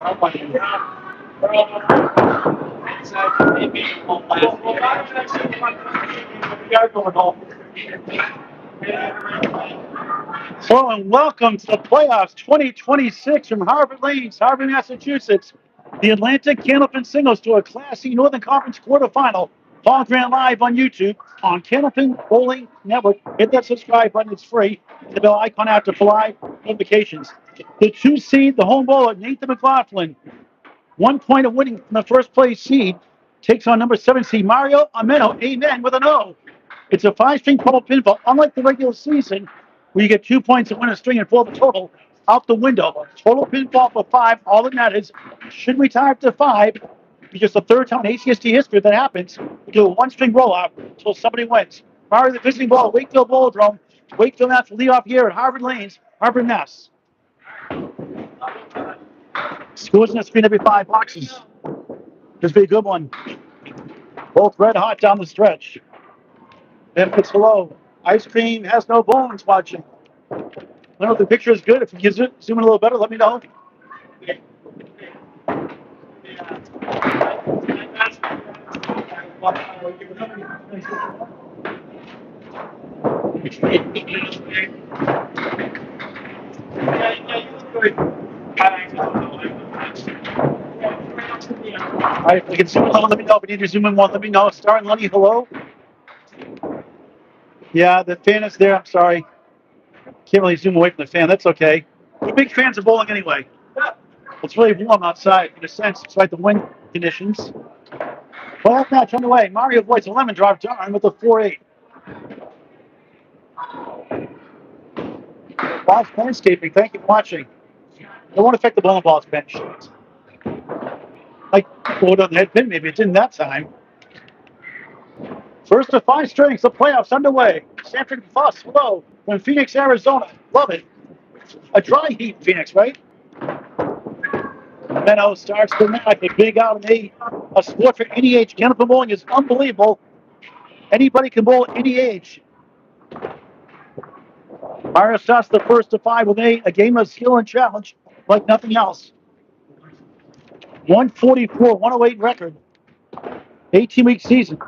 Hello and welcome to the playoffs 2026 from Harvard Lanes, Harvard, Massachusetts. The Atlantic Candlepin singles to a Class C Northern Conference quarterfinal. Paul Grant live on YouTube on Candlepin Bowling Network. Hit that subscribe button, it's free. The bell icon after for live notifications. The 2 seed, the home bowler, Nathan McLaughlin, 1 point of winning from the first place seed, takes on number 7 seed Mario Ameno, amen, with an O. It's a 5-string total pinfall, unlike the regular season, where you get 2 points to win a string and 4 the total, out the window. Total pinfall for 5, all that matters. Should we tie up to 5, because the third time in ACST history that happens, we do a 1-string rollout until somebody wins. Mario, the visiting ball, Wakefield Bowldrome. Wakefield Mass will lead off here at Harvard Lanes, Harvard, Mass. Scores in the screen every 5 boxes. This will be a good one. Both red hot down the stretch. Then puts hello. Ice cream has no bones watching. I don't know if the picture is good. If you can zoom in a little better, let me know. All right, if we can zoom in, let me know. If we need to zoom in one, let me know. Star and Lenny, hello. Yeah, the fan is there. I'm sorry. Can't really zoom away from the fan. That's okay. We're big fans of bowling anyway. It's really warm outside in a sense, despite the wind conditions. Playoff match underway. Mario avoids a lemon drop darn with a 4-8. Bob's landscaping. Thank you for watching. It won't affect the bowling ball's bench. Like pulled on the head pin, maybe it didn't that time. First of 5 strings, the playoffs underway. Sanford Fuss, hello, from Phoenix, Arizona. Love it. A dry heat Phoenix, right? Ameno starts the match, a big out and 8. A sport for any age. Candlepin bowling is unbelievable. Anybody can bowl at any age. Mario starts the first of 5 with 8, a game of skill and challenge like nothing else. 144, 108 record. 18-week season.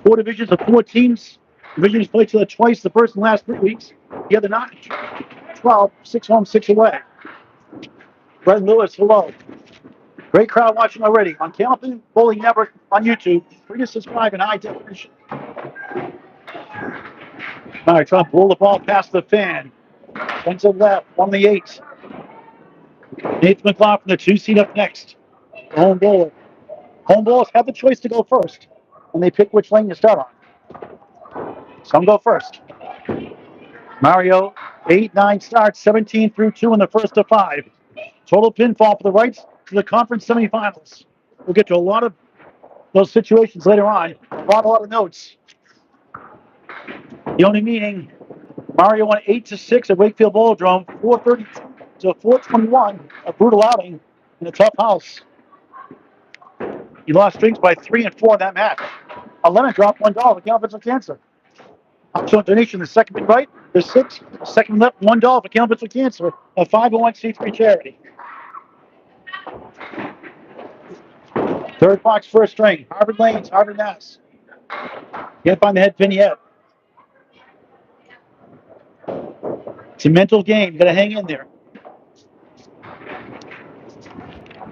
4 divisions of 4 teams. Divisions played each other twice the first and last 3 weeks. The other 9, 12, 6 home, 6 away. Brett Lewis, hello. Great crowd watching already on Candlepin Bowling Network on YouTube. Free to subscribe in high definition. All right, trying to pull the ball past the fan. Sends it left, 1 the 8. Nathan McLaughlin, the 2 seed up next. The home bowler. Home bowlers have the choice to go first, and they pick which lane to start on. Some go first. Mario, 8-9 starts, 17 through 2 in the first of 5. Total pinfall for the rights to the conference semifinals. We'll get to a lot of those situations later on. A lot of notes. The only meaning, Mario won 8-6 at Wakefield Bowldrome, 432 to 421, a brutal outing in a tough house. He lost strings by 3 and 4 in that match. A lemon drop, $1 for Candlepin Cancer. Optional donation, the second big right, there's 6. The second left, $1 for Candlepin Cancer, a 501c3 charity. Third box, first string, Harvard Lanes, Harvard, Mass. Can't find the head pin yet. It's a mental game. You got to hang in there.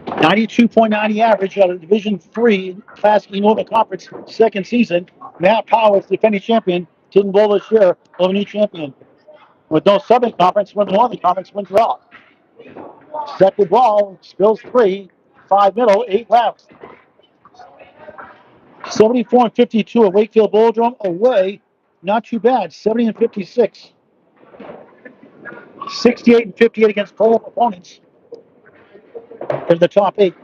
92.90 average out of Division 3 Class E Northern Conference second season. Matt Powers, defending champion, didn't bowl this year, new champion. With no Southern Conference, win the Northern Conference, wins it all. Second ball, spills 3, 5 middle, 8 left. 74 and 52 at Wakefield Bowldrome away. Not too bad. 70 and 56. 68 and 58 against co-op opponents. In the top 8.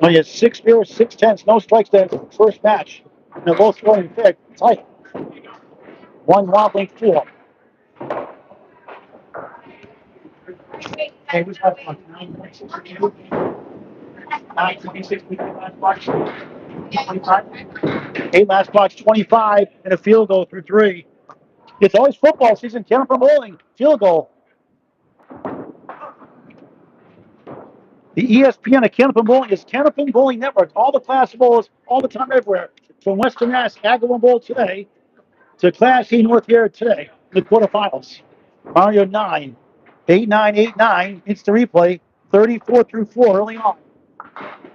Well, he has 6 errors, 6 tenths, no strikes there. First match. And they're both scoring fifth. Tight. 1 wobbling 4. Hey, who's got 8 last box, 25, and a field goal through 3. It's always football season. Candlepin bowling. field goal. The ESPN of Candlepin Bowling is Candlepin Bowling Network. All the class bowls, all the time, everywhere. From Western Mass, Agawam Bowl today to Class E North here today, the quarterfinals. Mario 9, 8-9, 8-9. It's the replay, 34 through 4 early on.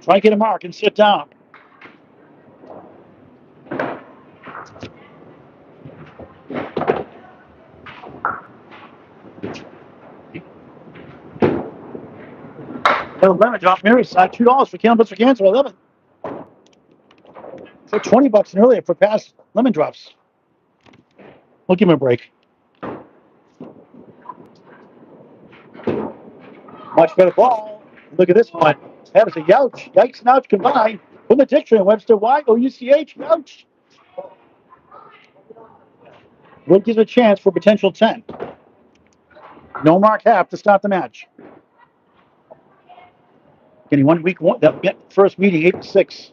Try to get a mark and sit down. Lemon drop, Mary's side, $2 for Candlepin for Cancer, 11. For $20 earlier for past lemon drops. We'll give him a break. Much better ball. Look at this one. That is a youch. Yikes and ouch combined. From the dictionary, Webster, Y-O-U-C-H, youch. Wood gives a chance for potential 10. No mark half to start the match. Getting 1 week one, that first meeting, 8-6.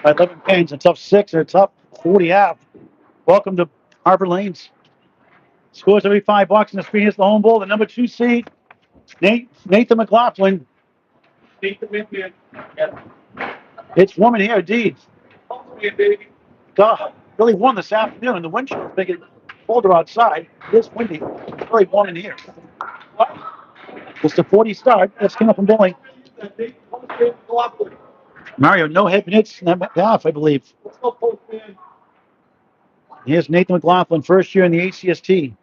By 11 pins, a tough 6 and a tough 40 half. Welcome to Harvard Lanes. Scores every $5 in the screen. Hits the home bowl. The number 2 seed, Nathan McLaughlin. It's warm in here, indeed. God, really warm this afternoon, and the wind chill is making it colder outside. It is windy. It's really warm in here. It's the 40 start. That's Candlepin Bowling. Mario, no head hits in that half, I believe. Here's Nathan McLaughlin, first year in the ACST.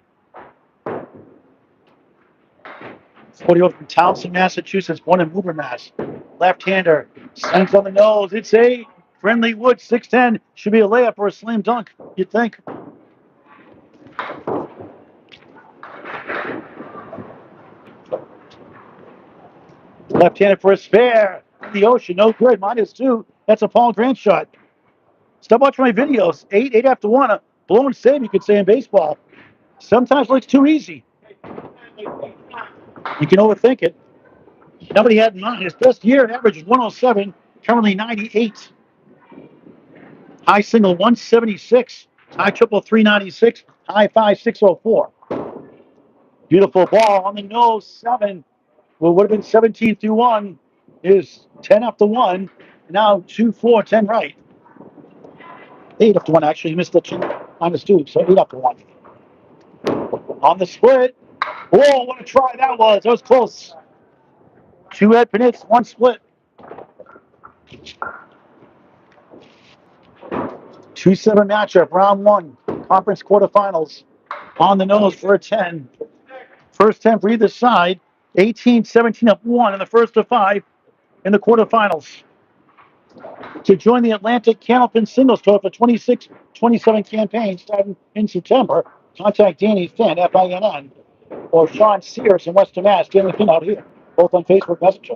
40 from Townsend, Massachusetts, born in Woburn, Mass. Left-hander, swings on the nose. It's a friendly wood, 6'10". Should be a layup or a slam dunk, you'd think. Left-handed for a spare. In the ocean, no good. -2. That's a Paul Grant shot. Stop watching my videos. 8 after 1. A blown save, you could say, in baseball. Sometimes it looks too easy. You can overthink it. Nobody had in mind. His best year average is 107, currently 98. High single 176, high triple 396, high 5 604. Beautiful ball on the nose, 7. Well, would have been 17 through 1 is 10 up to 1. Now 2 4 10 right. 8 up to 1 actually. He missed the 2 -2, so 8 up to 1. On the split. Oh, what a try that was. That was close. 2 head hits, 1 split. 2-7 matchup, round 1, conference quarterfinals. On the nose for a 10. First 10 for either side. 18-17 up 1 in the first of 5 in the quarterfinals. To join the Atlantic Candlepin Singles Tour for 26-27 campaign starting in September, contact Danny Finn, Finn, or Sean Sears in Western Mass. Danny Finn out here, both on Facebook Messenger.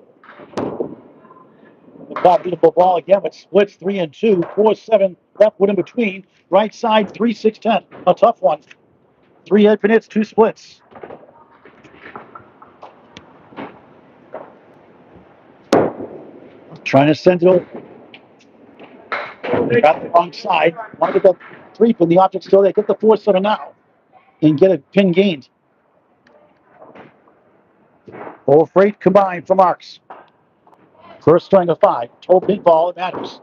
The beautiful ball again, but splits 3 and 2, 4-7 left wood in between. Right side 3-6-10, a tough one. 3 head pin hits, 2 splits. Trying to send it over. They got the wrong side. Want to get that 3 pin, the object still there. Get the 4-7 now and get a pin gained. Full freight combined for marks. First string of 5. Total pin ball, it matters.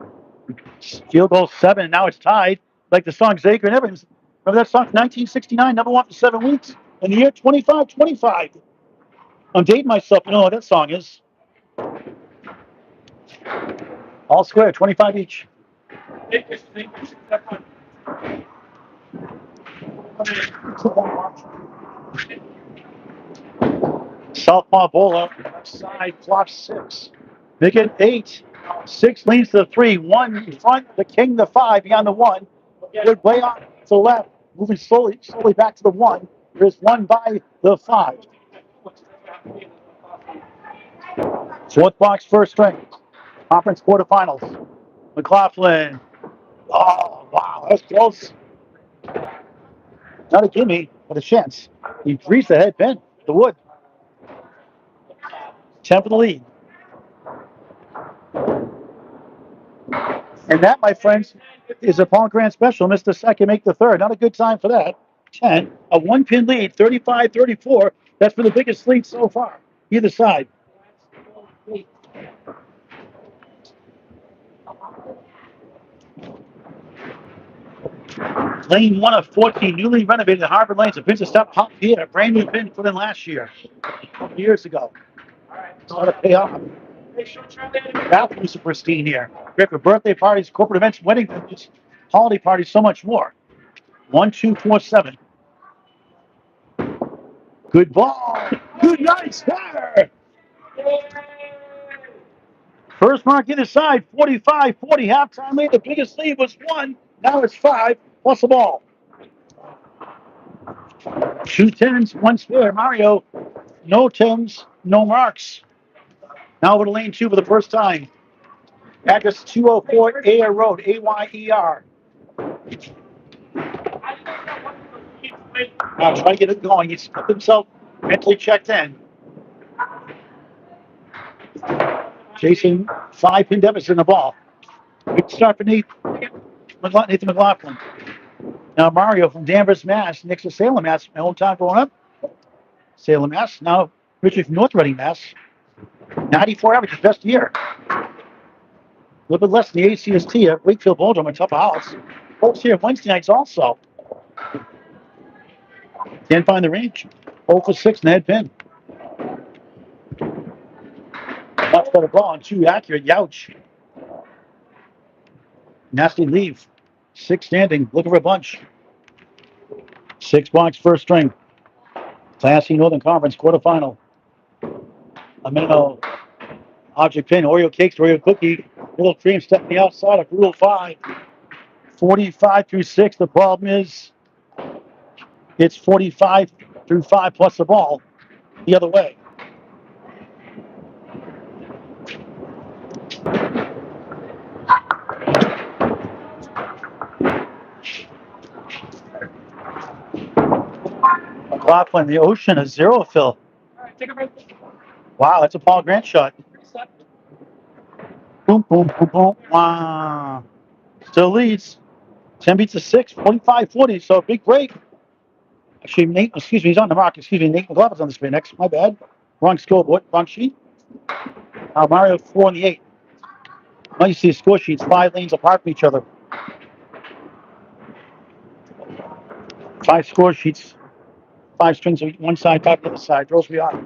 Field goal 7. Now it's tied. Like the song Zager and Evans. Remember that song, 1969, number 1 for 7 weeks? In the year 25-25. I'm dating myself. You know what that song is. All square, 25 each. Southpaw bowler, side block 6. Make it 8. 6 leans to the 3. 1 in front, the king, the 5 beyond the 1. Good way off to the left, moving slowly back to the 1. There's 1 by the 5. Fourth box, first string. Conference quarterfinals. McLaughlin. Oh, wow, that's close. Not a gimme, but a chance. He reached the head pin, the wood. 10 for the lead. And that, my friends, is a Paul Grant special. Missed the second, make the third. Not a good time for that. 10. A one-pin lead, 35-34. That's for the biggest lead so far, either side. Lane 1 of 14, newly renovated Harvard Lanes. A pin to stop hop here. A brand new pin put in last year, a couple years ago. Ought to pay off. Bathrooms are pristine here. Great for birthday parties, corporate events, wedding venues, holiday parties, so much more. 1, 2, 4, 7. Good ball. Good nice there. First mark either side, 45-40. Halftime lead. The biggest lead was 1. Now it's 5 plus a ball. 2 10s, 1 spare. Mario, no 10s, no marks. Now over to lane 2 for the first time. Address 204 Ayer Road, Ayer. Try to get it going. He's got himself mentally checked in. Jason, 5-pin deficit in the ball. Good start for Nathan McLaughlin. Now Mario from Danvers, Mass. Next to Salem, Mass. My hometown growing up. Salem, Mass. Now Richard from North Reading, Mass. 94 average, his best year. A little bit less than the ACST at Wakefield Bowldrum, a tough house. Folks here Wednesday nights also. Can't find the range. 0 for 6 in the head pin. Much better ball and 2 accurate. Youch. Nasty leave. 6 standing. Looking for a bunch. 6 box first string. Class C Northern Conference quarterfinal. Ameno object pin. Oreo cakes, Oreo cookie. Little cream stepping the outside of Rule 5. 45-6. The problem is it's 45-5 plus the ball the other way. McLaughlin, the ocean, a 0 fill. All right, take a break. Wow, that's a Paul Grant shot. Boom, boom, boom, boom. Wow. Still leads. 10 beats to 6, 45-40. So a big break. Actually, Nate, he's on the mark. Nate McLaughlin's on the spin next. My bad. Wrong scoreboard, wrong sheet. Mario 4 and the 8. Now you see the score sheets 5 lanes apart from each other. 5 score sheets, 5 strings on one side, 5 on the other side. Throws me off.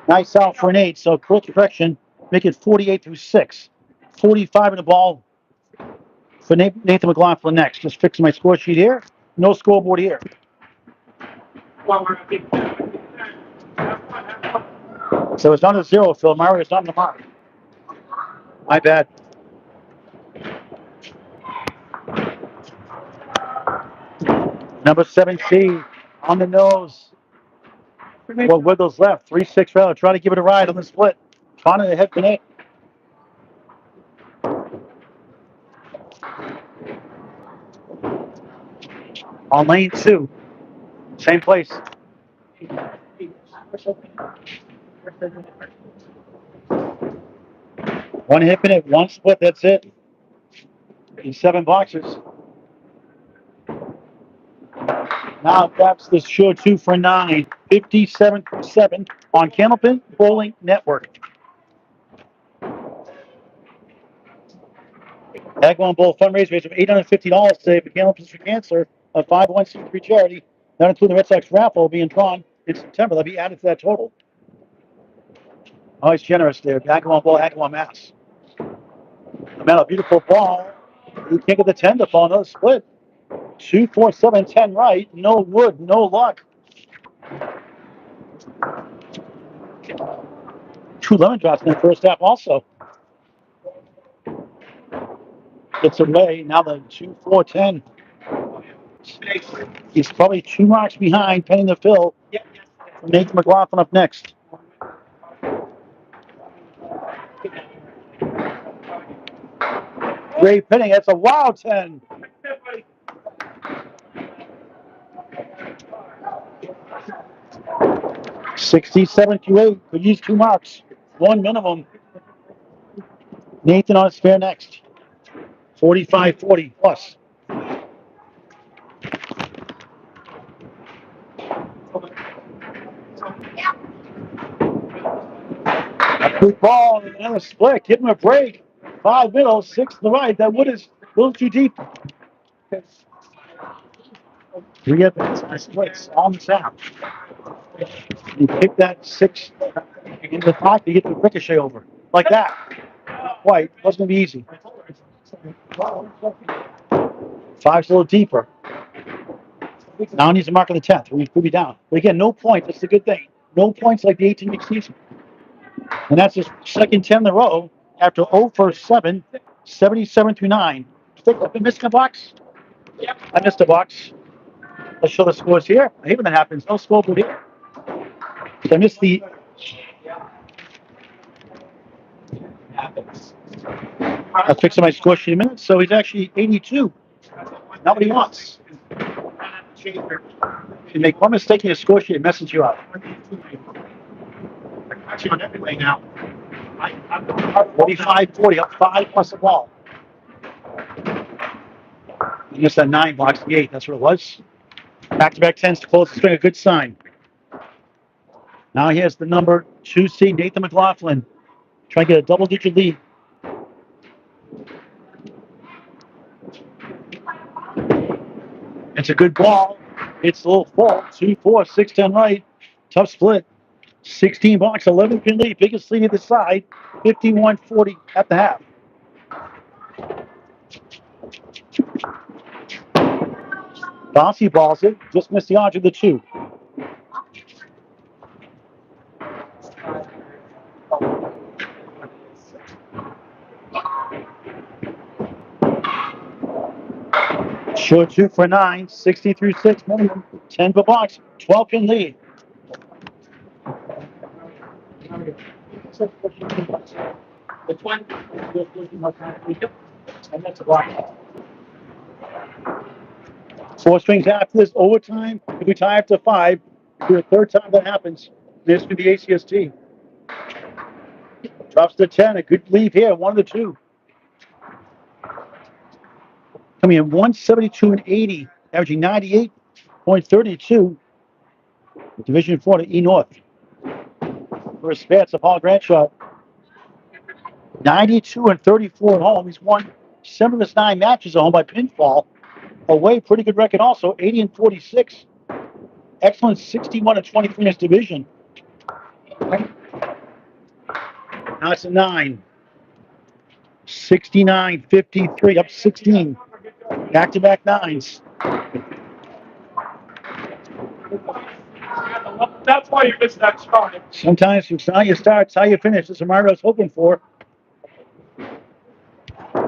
Nice out for an 8. So course correction, make it 48-6. 45 in the ball for Nathan McLaughlin next. Just fixing my score sheet here. No scoreboard here. So it's not a 0, Phil. Mario is not in the mark. My bad. Number 7C on the nose. Well, wiggles left. 3-6 round. Trying to give it a ride on the split. Finding the head connect. On lane 2. Same place. One hit minute, 1 split. That's it. In 7 boxes. Now that's the show 2 for 9. 57-7 on Candlepin Bowling Network. Agawam Bowl fundraiser raised $850 today for Candlepin for Cancer, a 501c3 charity. Not including the Red Sox raffle being drawn in September. That'll be added to that total. Always generous there. Agawam Bowl, Agawam, Mass. Ameno, beautiful ball. You can't get the 10 to fall. Another split. 2, 4, 7, 10 right. No wood, no luck. 2 lemon drops in the first half also. Gets away. Now the 2, 4, 10. He's probably 2 marks behind, pending the fill. Nathan McLaughlin up next. Great pitting. That's a wild 10. $67-8. Could use 2 marks. 1 minimum. Nathan on his fair next. 45-40 plus. A good ball, and another split. Give him a break. 5 middle, 6 to the right. That wood is a little too deep. 3 up and splits on the sound. You pick that 6 into the 5, you get the ricochet over. Like that. Not quite. Wasn't going to be easy. 5's a little deeper. Now he needs to mark on the 10th. We could be down. But again, no points. That's the good thing. No points like the 18-week season. And that's his second 10 in a row after 0 for 7, 77 through 9. I've been missing a box. Yep. I missed a box. Let's show the scores here. I hate when that happens. No scoreboard here. So I missed the. I'll fix my score sheet in a minute. So he's actually 82. Not what he wants. If you make one mistake in your score sheet, it messes you up. Actually, on every way now. I'm 45-40, up 5 plus the ball. You missed that 9, blocks the 8. That's what it was. Back-to-back 10s to close the string, a good sign. Now here's the number 2 seed, Nathan McLaughlin. Trying to get a double-digit lead. It's a good ball. It's a little full. 2-4, 6-10 right. Tough split. 16 blocks, 11 pin lead. Biggest lead at the side. 51-40 at the half. Bouncy balls it. Just missed the odds of the 2. Short 2 for 9. 60 through 6 minimum. 10 per box. 12 pin lead. Which one? And that's a block. 4 strings after this overtime. If we tie after 5, it'll be the 3rd time that happens. This could be ACST. Drops to 10. A good lead here. 1 of the 2. Coming in 172-80, averaging 98.32. Division 4 to E North. First spats of Paul Granshot. 92-34 at home. He's won 7 of his 9 matches at home by pinfall. Away, pretty good record also. 80-46. Excellent 61-23 in his division. Now it's a 9. 69-53, up 16. Back-to-back 9s. That's why you missed that start. Sometimes it's how you start, it's how you finish. That's what Mario's hoping for.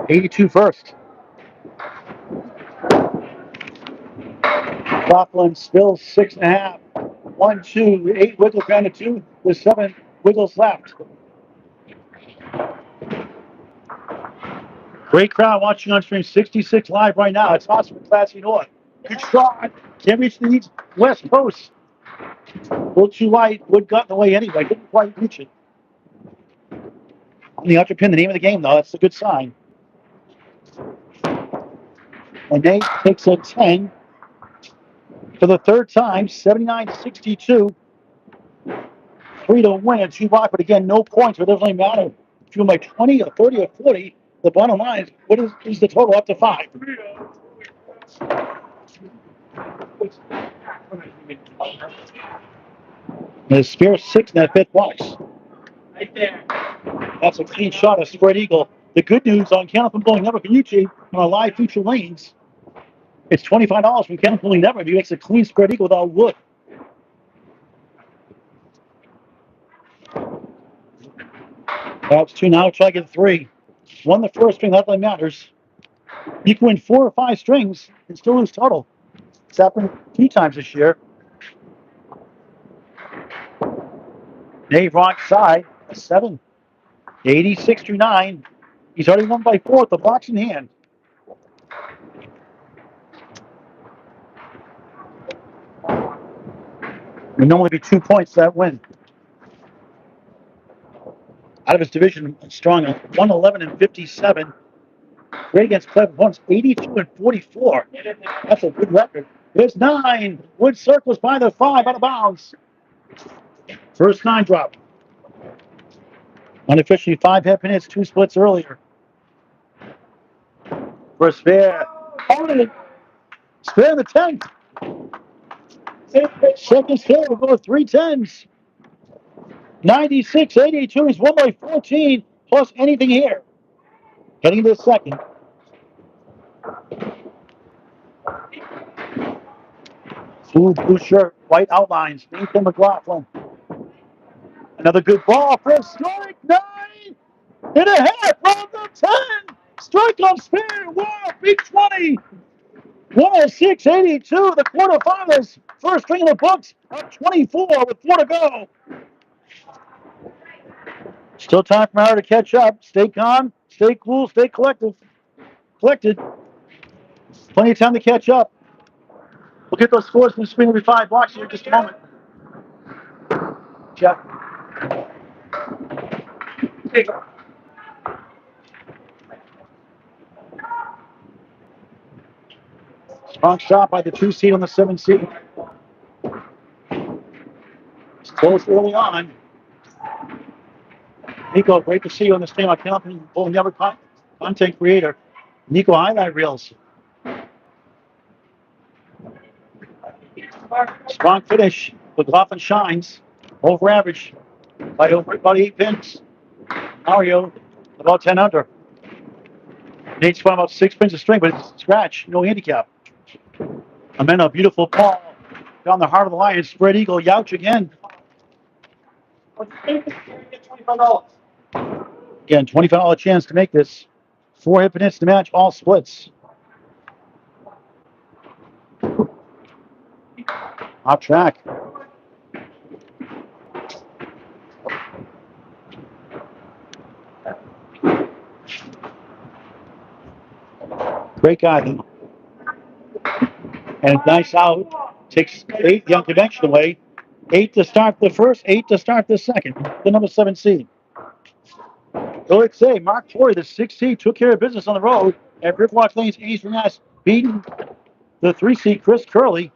82 first. McLaughlin still 6.5. 1, 2, 8 wiggles down to 2 with 7 wiggles left. Great crowd watching on stream 66 live right now. It's awesome, classy North. Good shot. Can't reach the west post. A little too light. Wood got in the way anyway. Didn't quite reach it. On the outer pin, the name of the game, though. That's a good sign. And Nate takes a 10 for the 3rd time. 79-62. 3 to win and 2 block, but again, no points. It doesn't really matter if you win by 20 or 30 or 40. The bottom line is, what is the total up to 5? There's Spear 6 in that 5th box. Right there. That's a clean shot, a spread eagle. The good news on Candlepin Bowling Network on YouTube, on our live feature lanes, it's $25 from Candlepin Bowling Network if you makes a clean spread eagle without wood. That's 2 now, try to get 3. Won the first string, that really matters. You can win 4 or 5 strings and still lose total. It's happened 2 times this year. Dave Rock side, a 7. 86 through 9. He's already won by 4 with the box in hand. Would normally be 2 points that win. Out of his division, strong, 111-57. Great against clever opponents, 82-44. That's a good record. There's 9. Wood circles by the 5 out of bounds. First 9 drop. Unofficially 5 head minutes, 2 splits earlier. First spare. Oh, spare the 10th. Second spare will go 3 10s. 96-82. He's won by 14 plus anything here. Heading to the second. Blue shirt, white outlines. Nathan McLaughlin. Another good ball for a strike. 9 and a half from the 10. Strike on spare. Wow, big 20. 106-82. The quarterfinals. First string of the books at 24 with 4 to go. Still time for Mauer to catch up. Stay calm, stay cool, stay collected. Plenty of time to catch up. We'll get those scores from the screen every 5 blocks here in just a moment. Jeff. Strong shot by the 2 seed on the 7 seed. It's close early on. Nico, great to see you on the stream. I can't help never content creator. Nico highlight reels. Strong finish. McLaughlin shines. Over average by about 8 pins. Mario about 10 under. Nate's won about 6 pins of string, but it's scratch, no handicap. Ameno, beautiful ball down the heart of the line. Spread eagle, Youch again. Again, $25 chance to make this. 4 hit minutes to match all splits. Off track. Great guy. And nice out. Takes 8 the unconventional way. 8 to start the first, 8 to start the second. The number 7 seed. So let's say Mark Torrey, the 6 seed, took care of business on the road at Riverwalk Lane's Ace Reness, beating the 3 seed Chris Curley.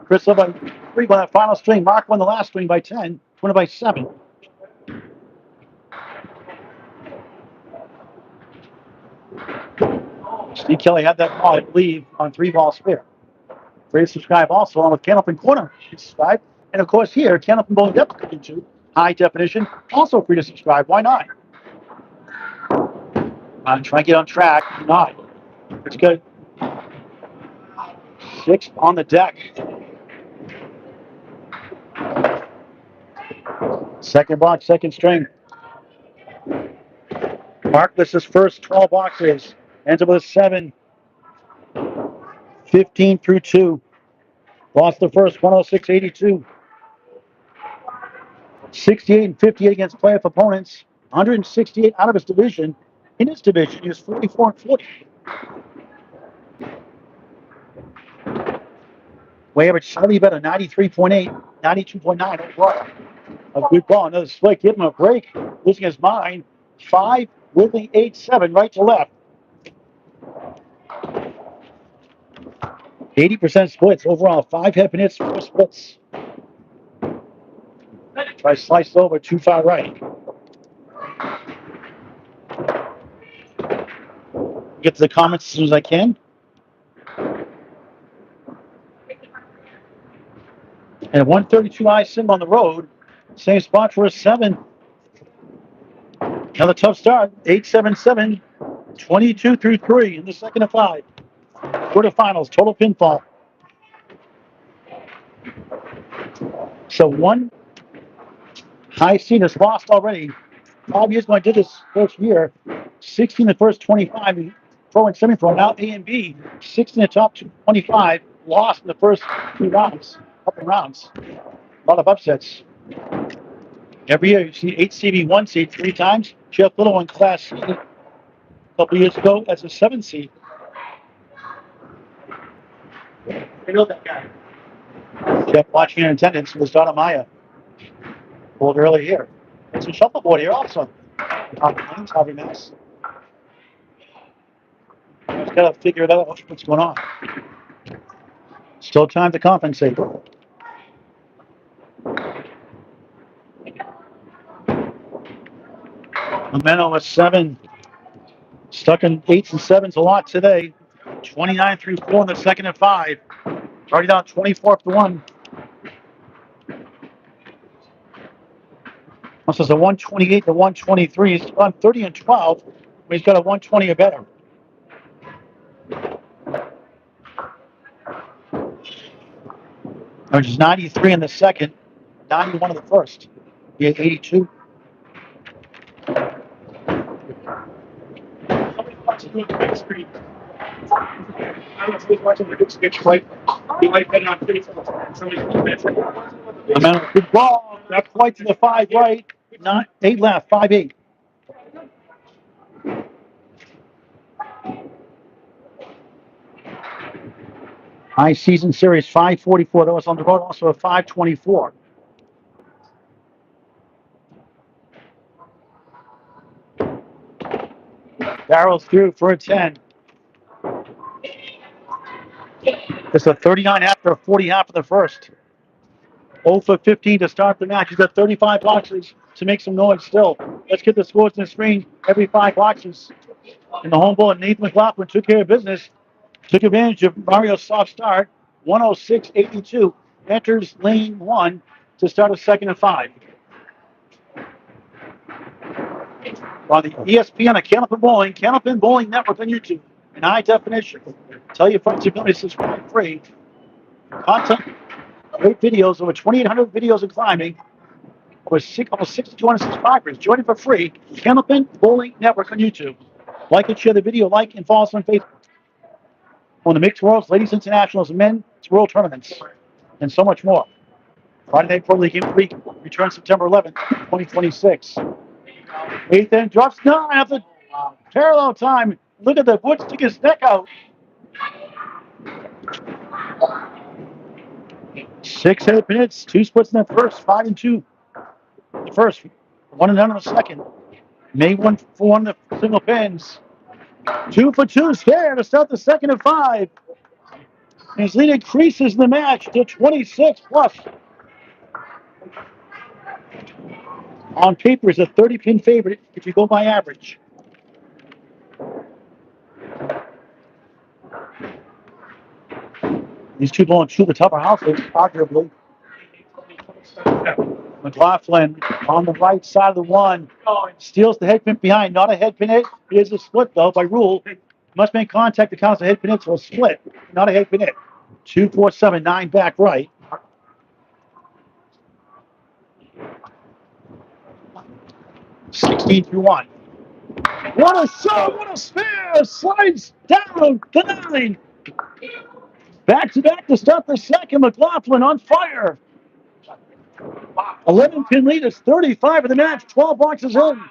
Chris led by 3 by that final string. Mark won the last string by 10, won it by 7. Steve Kelly had that ball, I believe, on 3-ball spare. Free to subscribe also on with Candlepin Corner. Subscribe. And of course here, Candlepin Bowling Depth into high definition. Also free to subscribe. Why not? I'm trying to get on track. Not. It's good. 6 on the deck. Second box, second string. Mark lists his first 12 boxes. Ends up with a 7. 15 through 2. Lost the first 106-82. 68-58 against playoff opponents. 168 out of his division. In his division, he was 44-40. Way average slightly better, 93.8, 92.9 overall. A good ball, another split, give him a break. Losing his mind. 5, Whitley 8-7, right to left. 80% splits overall. 5 head hits, 4 splits. Try slice over too far right. Get to the comments as soon as I can. And 132 I sim on the road. Same spot for a 7. Another tough start. 8-7-7. 22 through 3 in the second of 5. Quarterfinals, total pinfall. So 1 high seed is lost already. 5 years ago, I did this first year. 16 the first 25, pro and semi-pro. Now A and B, 16 the top 25, lost in the first 2 rounds, couple rounds. A lot of upsets. Every year you see 8 seed, 1 seed 3 times. Jeff Little in Class C a couple years ago as a 7 seed. I know that guy. Jeff watching in attendance was Donna Maya. Pulled early here. There's a shuffleboard here also. Harvey Mass. Just gotta figure it out what's going on. Still time to compensate. Ameno with 7. Stuck in 8s and 7s a lot today. 29 through 4 in the second and 5. Already down 24-1. This is a 128 to 123. He's gone 30 and 12. He's got a 120 or better. Which is 93 in the second, 91 in the first. He had 82. Somebody wants to do the big screen. I don't know if he's watching the big screen, right? He might put it on Facebook. Somebody's Ameno, good ball. That flight to the 5 right. 8 left, 5-8. High season series 544. That was on the road, also a 524. Barrels through for a 10. It's a 39 after a 40 half of the first. 0 for 15 to start the match. He's got 35 boxes to make some noise still. Let's get the scores on the screen. Every 5 boxes. In the home ball, Nathan McLaughlin took care of business. Took advantage of Mario's soft start. 106.82. Enters lane 1 to start a second and 5. On the ESPN and Candlepin Bowling Network on YouTube in high definition. Tell your friends you're going to subscribe free. Content, great videos, over 2,800 videos of climbing. Almost 6,200 subscribers. Join it for free. Candlepin Bowling Network on YouTube. Like and share the video, like and follow us on Facebook. On the Mixed Worlds, Ladies Internationals, and Men's World Tournaments, and so much more. Friday Night Pro League Game Week returns September 11th, 2026. 8th end drops 9 after parallel time. Look at the Wood stick his neck out. 6 minutes, 2 splits in the first, 5 and 2. The first, 1 and none in the second. May 1 for 1 the single pins. 2 for 2 scare to start the second and 5. His lead increases in the match to 26 plus. On paper is a 30-pin favorite if you go by average. These two belong to the tougher houses, arguably. McLaughlin on the right side of the 1. Steals the head pin behind. Not a head pin hit. It is a split, though, by rule. Must make contact to count as a head pin hit, so a split. Not a head pin hit. 2, 4, 7, 9 back right. $16 through 1. What a shot! What a spare! Slides down to 9. Back to back to start the second. McLaughlin on fire. 11-pin lead is 35 of the match. 12 boxes in.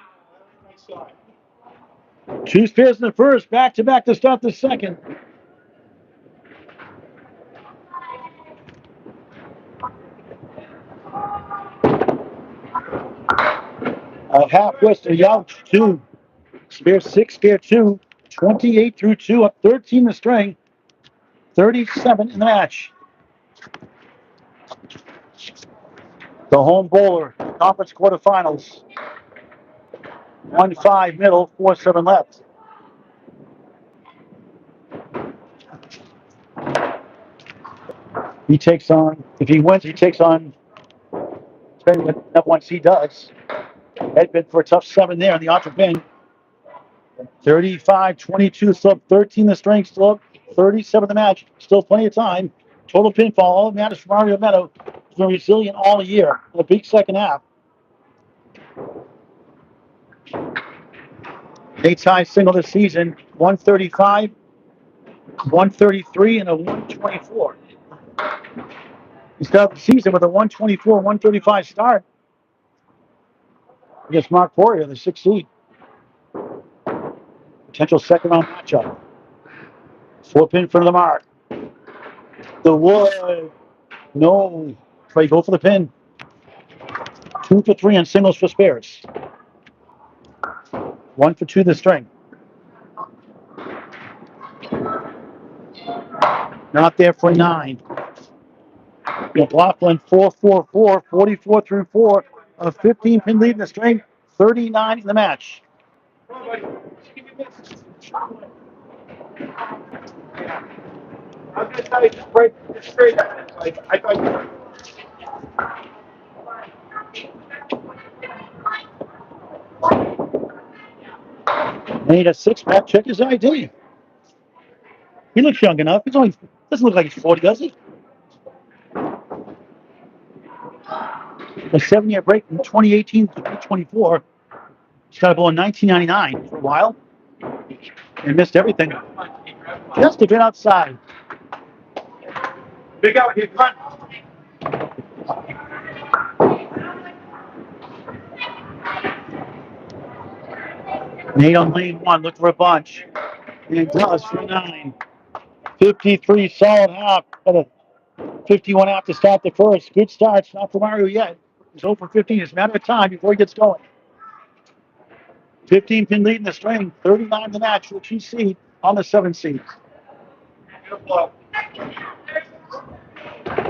2 spares in the first. Back to back to start the second. A half west of Youch 2. Spare 6, spare 2. 28 through 2, up 13 the string. 37 in the match. The home bowler, conference quarterfinals. 1-5 middle, 4-7 left. He takes on, if he wins, he takes on, depending what that once he does. Head pin for a tough 7 there on the option pin. 35-22, still up 13 the string, still up 37 the match, still plenty of time. Total pinfall, all that matters for Mario Ameno. He's been resilient all year in a big second half. Nate's high single this season, 135, 133, and a 124. He started the season with a 124, 135 start against Mark Poirier, the 6th seed. Potential second round matchup. 4-pin in front of the mark. The wood. No. Trey, go for the pin. 2 for 3 on singles for spares. 1 for 2 the string. Not there for 9. McLaughlin 4-4-4, 44 through 4. A 15-pin lead in the string. 39 in the match. Come on, buddy. Give me this. Yeah. I was gonna tell you just break just straight at it. Like I thought you Need a six-pack. Check his ID. He looks young enough. He's only doesn't look like he's 40, does he? A 7-year break from 2018 to 2024. He's got a ball in 1999 for a while. And missed everything. Just a bit outside. big out here, front. Nate on lane 1. Look for a bunch. And it does for 9. 53 solid half. Got a 51 half to start the first. Good starts. Not for Mario yet. He's 0 for 15. It's a matter of time before he gets going. 15 pin lead in the string. 39 the match with 2 seed on the 7 seed. Beautiful.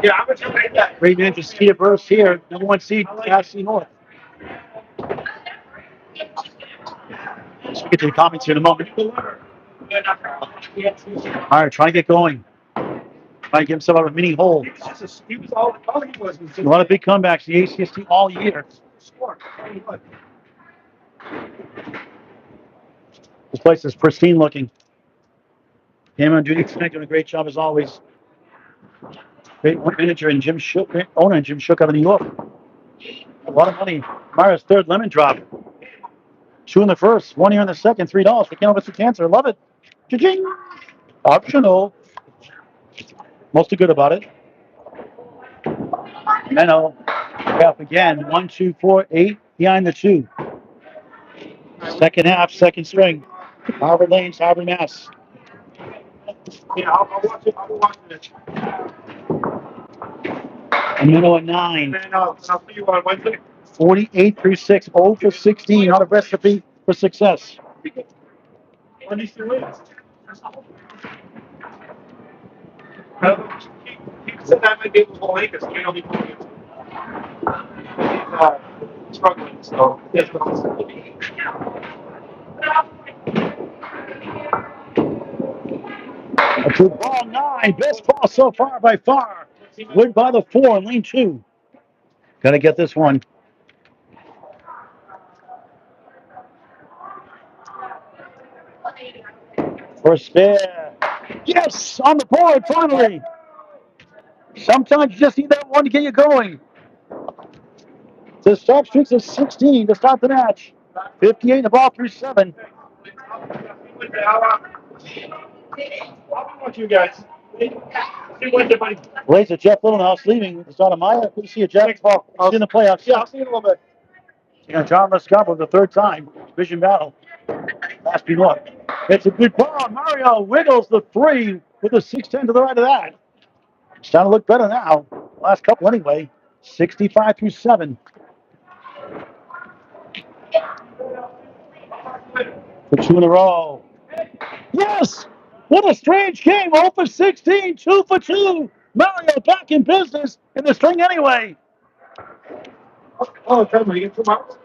Yeah, I'm gonna make that. Great man, Skeeter Burst here. Number 1 seed, ACST-North. We'll get to the comments here in a moment. All right, trying to get going. Trying to get himself out of a mini hole. He was all he was. A lot of big comebacks in the ACST all year. This place is pristine looking. Ameno duty tonight doing a great job as always. Great manager and Jim Shook, great owner and Jim Shook out of New York. A lot of money. Mara's third lemon drop. 2 in the first, 1 here in the second, $3 for cannabis for cancer. Love it. Cha-ching. Optional. Mostly good about it. Ameno. Up again. 1, 2, 4, 8 behind the 2. Second half, second string. Harvard Lanes, Harvard, Mass. Yeah, I'll watch it. I'll be watching it. Ameno at 9. And I'll see you on Wednesday. 48 through 6. 0 for 16. Not a recipe for success. When these 3 wins. He said that might be able to hold Lakers. You know, he's struggling. So, yes, A good ball, 9. Best ball so far by far. Wood by the 4 in lane 2. Got to get this one. First spare. Yes, on the board finally. Sometimes you just need that one to get you going. The stop streaks of 16 to start the match. 58 the ball through 7. I'll watch you guys. See you Wednesday, buddy. Blaze of Jeff Littlehouse leaving. It's on a Maya. Good to see you, Jeff. I'll see you in the playoffs. Yeah, I'll see you in a little bit. You know, John Lescapa the 3rd time. Division battle. Last be North. It's a good ball. Mario wiggles the 3 with a 6-10 to the right of that. It's starting to look better now. Last couple anyway. 65 through 7. For 2 in a row. Yes! What a strange game. 0 for 16. 2 for 2. Mario back in business in the string anyway. Oh, tell me, you get 2 miles?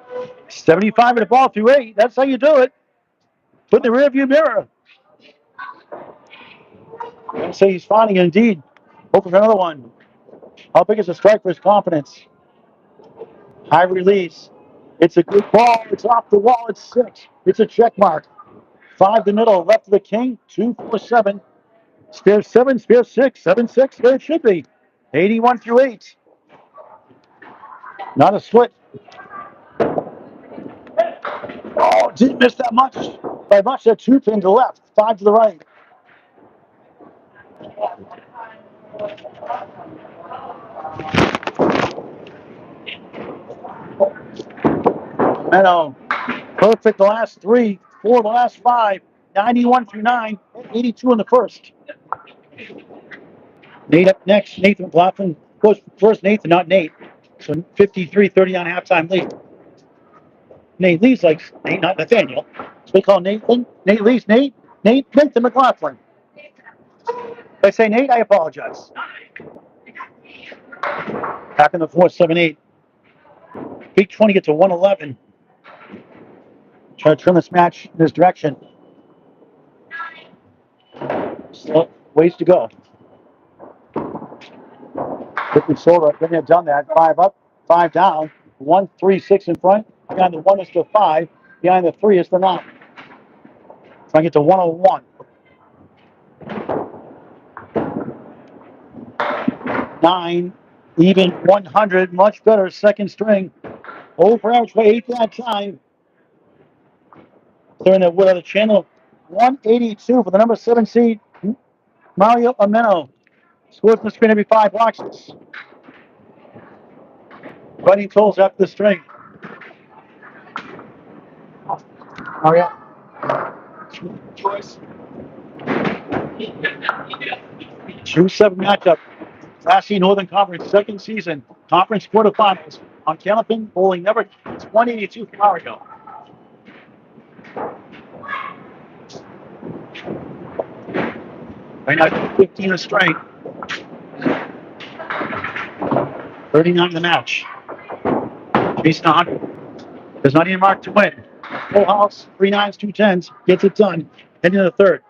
75 in the ball through 8. That's how you do it. Put the rearview mirror. And say he's finding it indeed. Hoping for another one. How big is the strike for his confidence? High release. It's a good ball. It's off the wall. It's 6. It's a check mark. 5 the middle. Left of the king. 2, 4, 7. Spare 7. Spare 6. 7, 6. There it should be. 81 through 8. Not a split. Oh, didn't miss that much. By much, that 2 pin to the left. 5 to the right. Ameno. Perfect the last 3. 4 the last 5. 91 through 9. 82 in the first. Nate up next. Nathan McLaughlin goes first. Nathan, not Nate. So 53-30 on halftime lead. Nate leads like Nate, not Nathaniel. So we call Nathan. Nate leads Nate. Nathan McLaughlin. If I say Nate, I apologize. Back in the 4-7-8. Big 20 gets to 111. Try to trim this match in this direction. Still ways to go. Quickly sold. Then they've done that. 5 up, 5 down. 1, 3, 6 in front. Behind the 1 is the 5. Behind the 3 is the 9. Try to get to 101. 9, even 100. Much better. Second string. Over average by 8 that time. They're in the wood of the channel. 182 for the number 7 seed, Mario Ameno. Scores on the screen every 5 boxes. Running tolls after the string. Mario. Choice. 2-7 matchup. Classy Northern Conference, second season. Conference quarterfinals. On Cannabin, bowling never. It's 182 for Mario. Right now, 15 a string. 39 in the match. Chasing 100. There's not even mark to win. Full house, 3 9s, 2 10s. Gets it done. Heading to the third.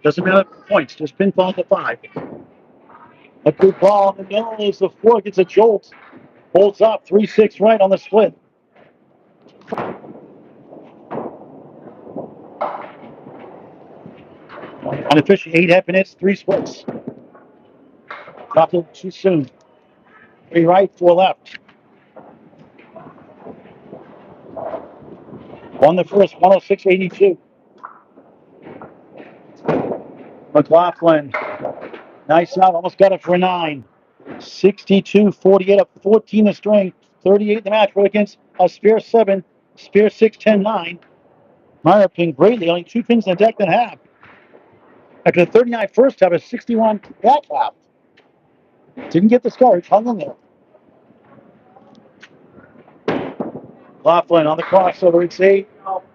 Doesn't matter points. Just pinfall to 5. A good ball in the middle as the 4 gets a jolt. Bolts up 3-6 right on the split. Unofficial 8 minutes, 3 splits. Dropped it too soon. 3 right, 4 left. Won the first, 106.82. McLaughlin, nice out, almost got it for a 9. 62-48 up 14 the string, 38 the match. We're against a spare 7, spare 6, 10, 9. Meyer pinged greatly, only 2 pins in the deck and a half. After the 39 first half, a 61 back half. Didn't get discouraged, hung in there. Laughlin on the crossover, it's 8,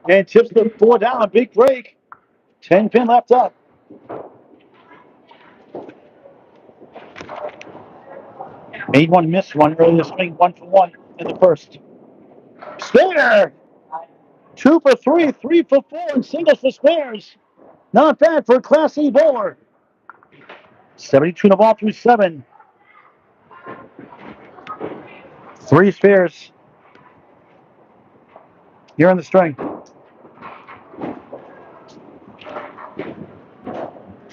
and tips the 4 down, a big break. 10 pin left up. Made one, missed one early this swing, 1 for 1 in the first. Spare! 2 for 3, 3 for 4, and singles for spares. Not bad for a Class E bowler. 72 in the ball through 7. 3 spares. Here on the string.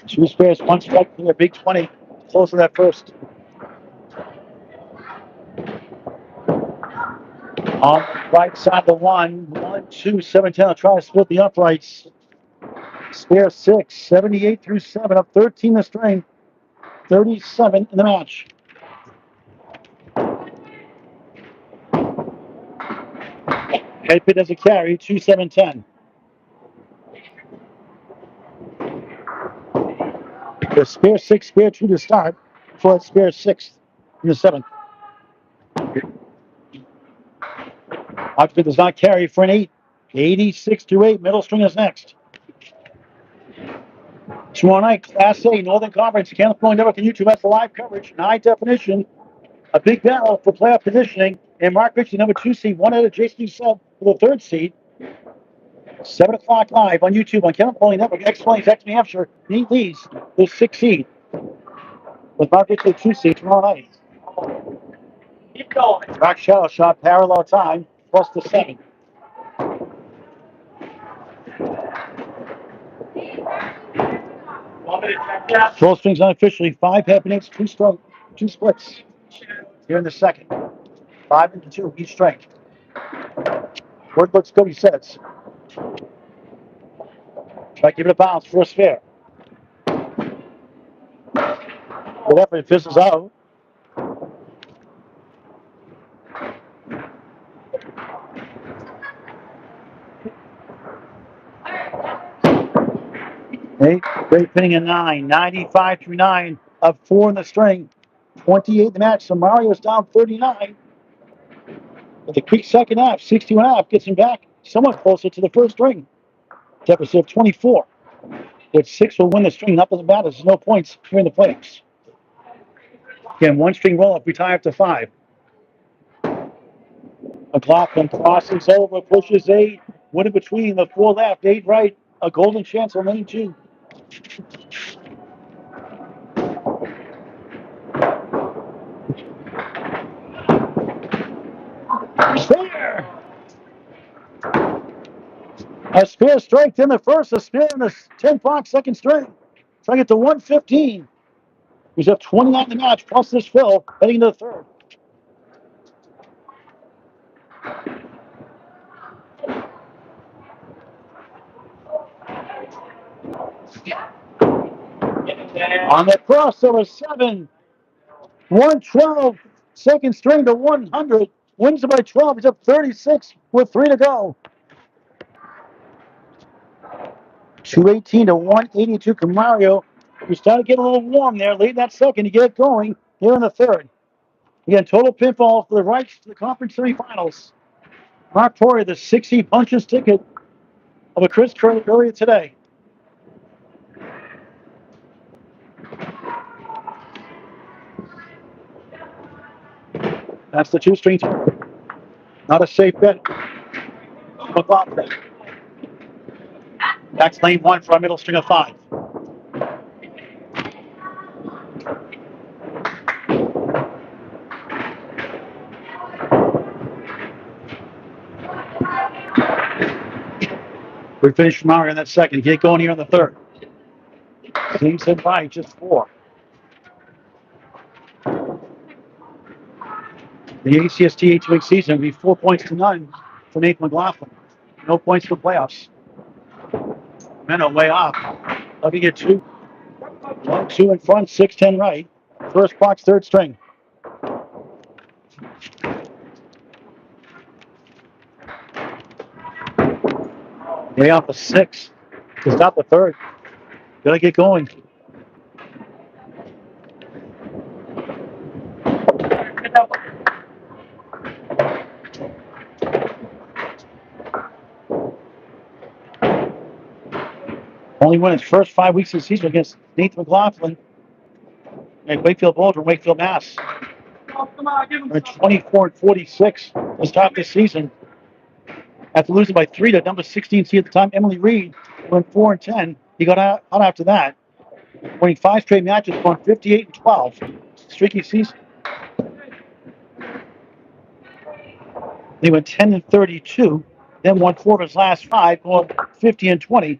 2 spares, 1 strike for a big 20. Close to that first. On the right side, the 1, 1, 2, 7, 10. I'll try to split the uprights. Spare 6, 78 through 7, up 13 the string. 37 in the match. Head pit as a carry, 2, 7, 10. The spare 6, spare 2 to start, for spare 6 in the 7th. Outfit does not carry for an 8. 86 to 8. Middle string is next. Tomorrow night, Class A, Northern Conference, California Network and YouTube has the live coverage in high definition. A big battle for playoff positioning. And Mark Ritchie, number 2 seed, 1 out of Jason Sub for the 3rd seed. 7 o'clock live on YouTube on California Network. X-Plains, New Hampshire, Nate Lees, the 6th seed. With Mark Ritchie, 2 seed tomorrow night. Keep going. Back shadow shot, parallel time, plus the 7. Full strings unofficially, 5 half-minutes, 2 splits. Here in the second. 5 into 2, each strike. Word looks good, he says. Try to give it a bounce for a spare. Good effort, it fizzles out. Eight, great pinning a 9, 95 through 9, up 4 in the string, 28 in the match. So Mario's down 39. With a quick second half, 61.5 gets him back somewhat closer to the first string. Deficit of 24. With 6 will win the string. That doesn't matter. There's no points here in the playoffs. Again, 1 string roll up. We tie up to 5. McLaughlin crosses over, pushes 8. One in between, the 4 left, 8 right, a golden chance on lane 2. Spare! A spare strike in the first, a spare in the 10-box second string. Trying to get to 115. He's up 20 on the match, plus this fill, heading into the third. On the crossover, 7, 112, second string to 100. Wins it by 12. He's up 36 with 3 to go. 218 to 182. Camario, we started getting a little warm there late in that second to get it going here in the third. Again, total pinfall for the rights to the conference semifinals. Mark Torrey, the 60 punches ticket of a Chris Curley earlier today. That's the 2-string. Not a safe bet. McLaughlin. That's lane 1 for our middle string of 5. We finished Mario in that second. Get going here in the third. Same said by just 4. The ACST 8-week season will be 4 points to none for Nate McLaughlin. No points for playoffs. Ameno way off. Let me get 2. 1, 2 in front, 6, 10 right. First box, third string. Way off a 6 to stop the third. Gotta get going. Only won his first 5 weeks of the season against Nate McLaughlin at Wakefield Bowl from Wakefield, Mass. They're 24-46 to start this season. After losing by 3 to number 16 seed at the time, Emily Reed, went 4-10. He got out after that, winning 5 straight matches, going 58-12. Streaky season. He went 10-32, then won 4 of his last 5, going 50-20.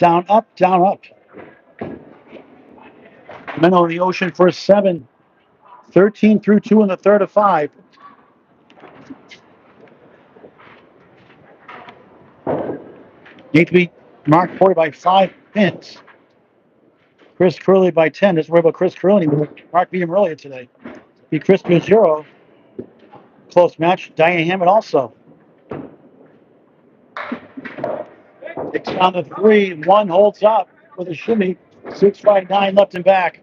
Down, up, down, up. Ameno in the ocean for a 7. 13 through 2 in the third of 5. Need to beat Mark Corey by 5 pins. Chris Curley by 10. Just worry about Chris Curley. Mark beat him earlier today. Beat Chris 0. Close match. Diane Hammond also. Takes down the 3. 1 holds up with a shimmy. 6-5-9 left and back.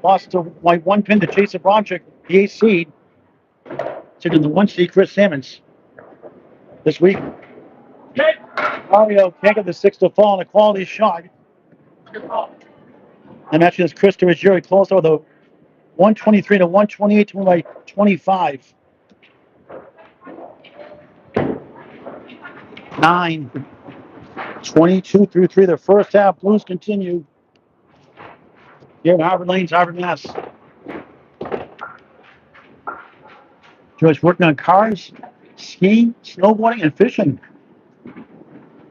Lost to like 1 pin to Jason Bromchick, the 8th seed. Taking the 1 seed, Chris Sammons. This week. Mario can't get the 6 to fall on a quality shot. And matching this Chris to his jury closed out with a 123 to 128 to win by 25. 9. 22 through 3. The first half. Blues continue. Here in Harvard Lanes, Harvard, Mass. Joyce working on cars, skiing, snowboarding, and fishing.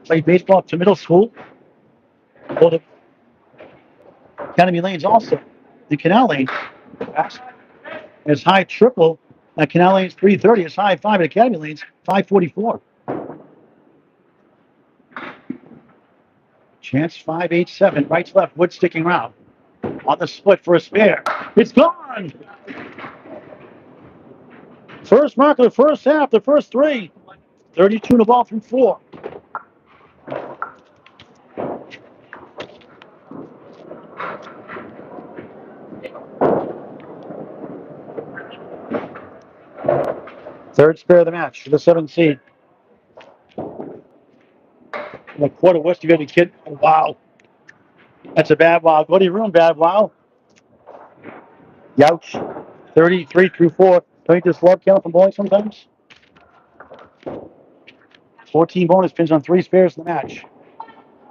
Played baseball up to middle school. Go to Academy Lanes also. The Canal Lanes. As high triple at Canal Lanes 330, as high 5 at Academy Lanes 544. Chance 5-8-7. Right to left. Wood sticking around. On the split for a spare. It's gone. First mark of the first half, the first 3. 32 in the ball through 4. Third spare of the match for the 7th seed. In the quarter west, you got a kid. Oh, wow. That's a bad wow. Go to your room, bad wow. Youch. 33 through 4. Don't you just love counting from bowling sometimes? 14 bonus pins on 3 spares in the match.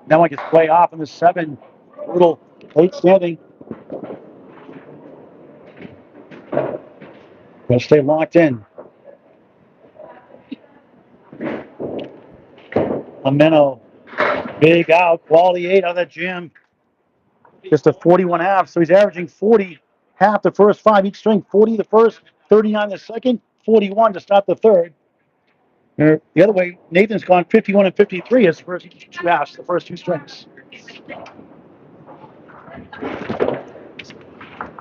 That one gets played off in the 7. Little late standing. Gonna stay locked in. Ameno, big out, quality 8 out of that jam. Just a 41.5, so he's averaging 40 half the first 5 each string. 40 the first, 39 the second, 41 to start the third. The other way, Nathan's gone 51 and 53 as first 2 halves, the first 2 strings.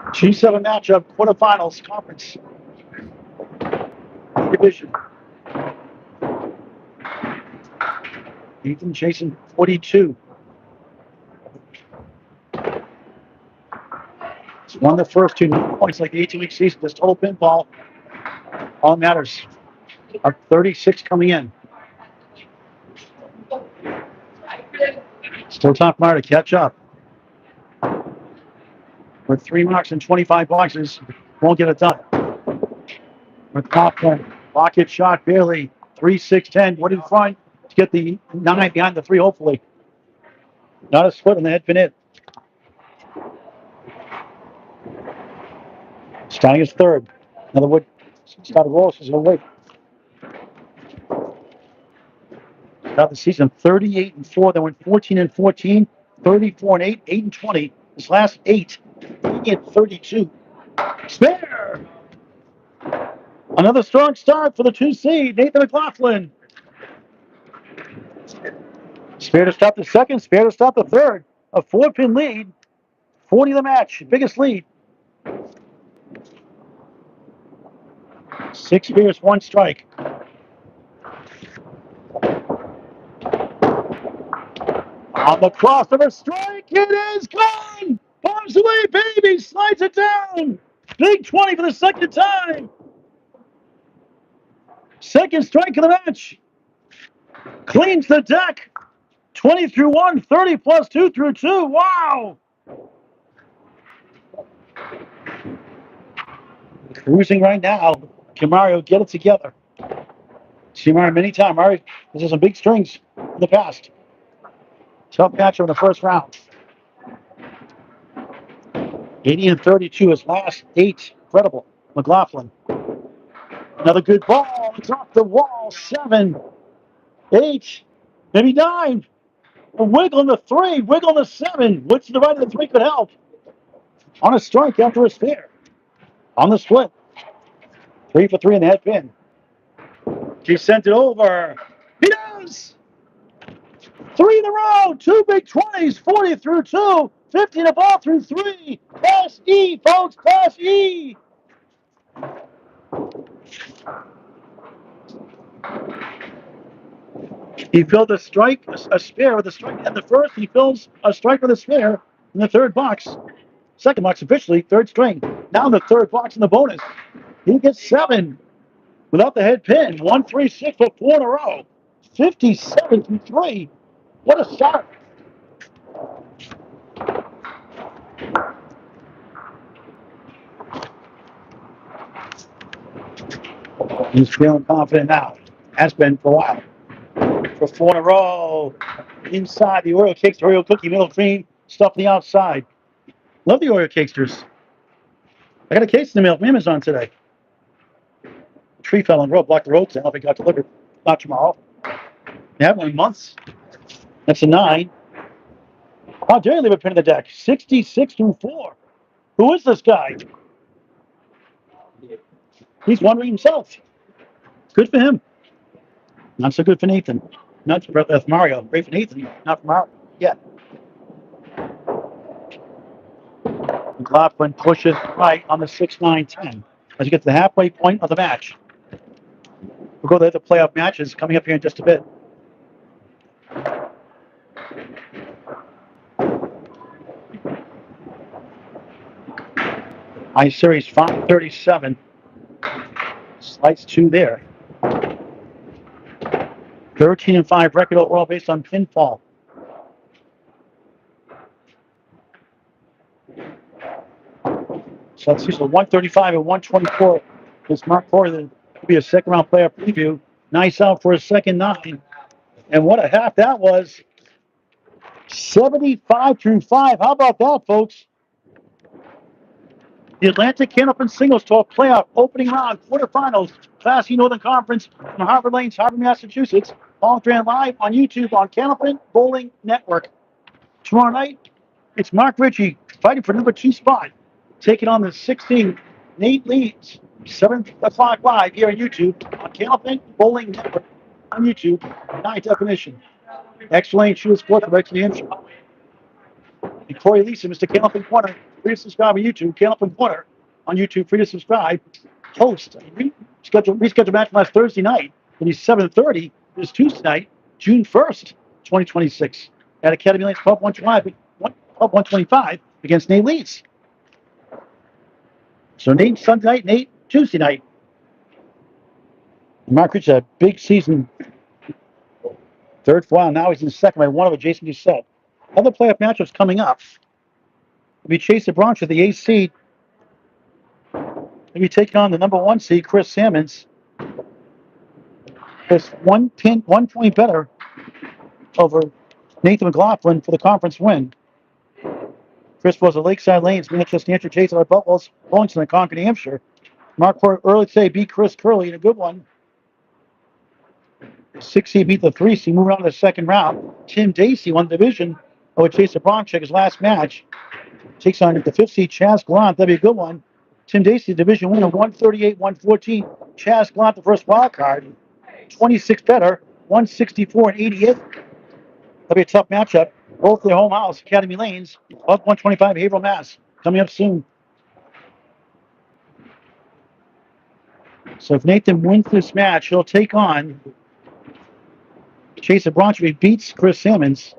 G7 matchup, quarterfinals, conference division. Nathan chasing 42. He's won the first 2 points like the 18-week season. This total pinball, all matters. Up 36 coming in. Still time for Meyer to catch up. With 3 marks and 25 boxes, won't get it done. McLaughlin, rocket shot barely. 3, 6, 10. What in front to get the 9 behind the 3, hopefully. Not a split on the head pin hit. Starting his third. Another wood started Wallace is going to wait. Start the season 38 and 4. They went 14 and 14, 34 and 8, 8 and 20. His last 8, he get 32. Spare. Another strong start for the 2 seed, Nathan McLaughlin. Spare to stop the second, spare to stop the third. A 4-pin lead, 40 the match, biggest lead. 6 spares, 1 strike. On the crossover strike, it is gone! Bombs away, baby! Slides it down! Big 20 for the second time! Second strike of the match. Cleans the deck. 20 through 1, 30 plus 2 through 2. Wow! Cruising right now. Can Mario get it together? See Mario many times. Mario has some big strings in the past. Tough matchup in the first round. 80 and 32, his last 8. Incredible. McLaughlin. Another good ball. It's off the wall. 7, 8, maybe 9. A wiggle in the 3, wiggle in the 7. Which to the right of the 3 could help. On a strike after a spare. On the split. 3 for 3 in the head pin. He sent it over. He does! 3 in a row. 2 big 20s. 40 through 2. 50 in a ball through 3. Class E, folks. Class E. He filled a strike, a spare with a strike in the first. He fills a strike with a spare in the third box. Second box officially, third string. Now in the third box in the bonus. He gets 7 without the head pin. 1, 3, 6 for 4 in a row. 57 through 3. What a start. He's feeling confident now. Has been for a while. For 4 in a row. Inside the Oreo cakes, Oreo cookie, middle cream, stuff on the outside. Love the Oreo cakesters. I got a case in the mail from Amazon today. A tree fell on the road, blocked the road. I don't know if it got delivered. Not tomorrow. They haven't in months. That's a 9. How dare you leave a pin in the deck? 66 through 4. Who is this guy? He's wondering himself. Good for him. Not so good for Nathan. Not for Mario. Great for Nathan. Not for Mario yet. McLaughlin pushes right on the 6, 9, 10 as you get to the halfway point of the match. We'll go to the playoff matches coming up here in just a bit. Ice Series 537. Slice 2 there. 13 and 5 record overall based on pinfall. So let's see, so 135 and 124 is Mark Corey. That could be a second round playoff preview. Nice out for a second 9. And what a half that was. 75-5. How about that, folks? The Atlantic Candlepin Singles Tour Playoff opening round quarterfinals, Class E Northern Conference from Harvard Lanes, Harvard, Massachusetts. All ran live on YouTube on Candlepin Bowling Network. Tomorrow night, it's Mark Ritchie fighting for number 2 spot, taking on the 16 Nate Leeds. 7 o'clock live here on YouTube on Candlepin Bowling Network on YouTube, high definition. Extra Lane Shooter Sports from New Hampshire. And Corey Lisa, Mr. Candlepin Corner, free to subscribe on YouTube. Candlepin Corner on YouTube, free to subscribe. Host rescheduled match last Thursday night. It is 7:30 this Tuesday night, June 1st, 2026, at Academy Lanes Pub 125 against Nate Leeds. So Nate Sunday night, Nate Tuesday night. Mark Rich, a big season. Third for a while. Now he's in second by one of Jason Doucette. Other playoff matchups coming up. Will be Chase Branch of the AC. Will be taking on the number 1 seed, Chris Salmons. Just 1 point better over Nathan McLaughlin for the conference win. Chris was at Lakeside Lanes, Manchester, New Hampshire, Chase at Buffalo's, Bowlington, and Concord, New Hampshire. Mark Port early today beat Chris Curley in a good one. 6 seed beat the 3 seed, moving on to the second round. Tim Dacey won the division over Chase Bronchek his last match. Takes on the 5th seed Chaz Gallant. That'd be a good one. Tim Dacey, division winner, 138-114. Chaz Gallant, the first wild card. 26 better, 164-88. That'll be a tough matchup. Both their home house, Academy Lanes, up 125, Haverhill, Mass. Coming up soon. So if Nathan wins this match, he'll take on Chase Bronchek. He beats Chris Salmons.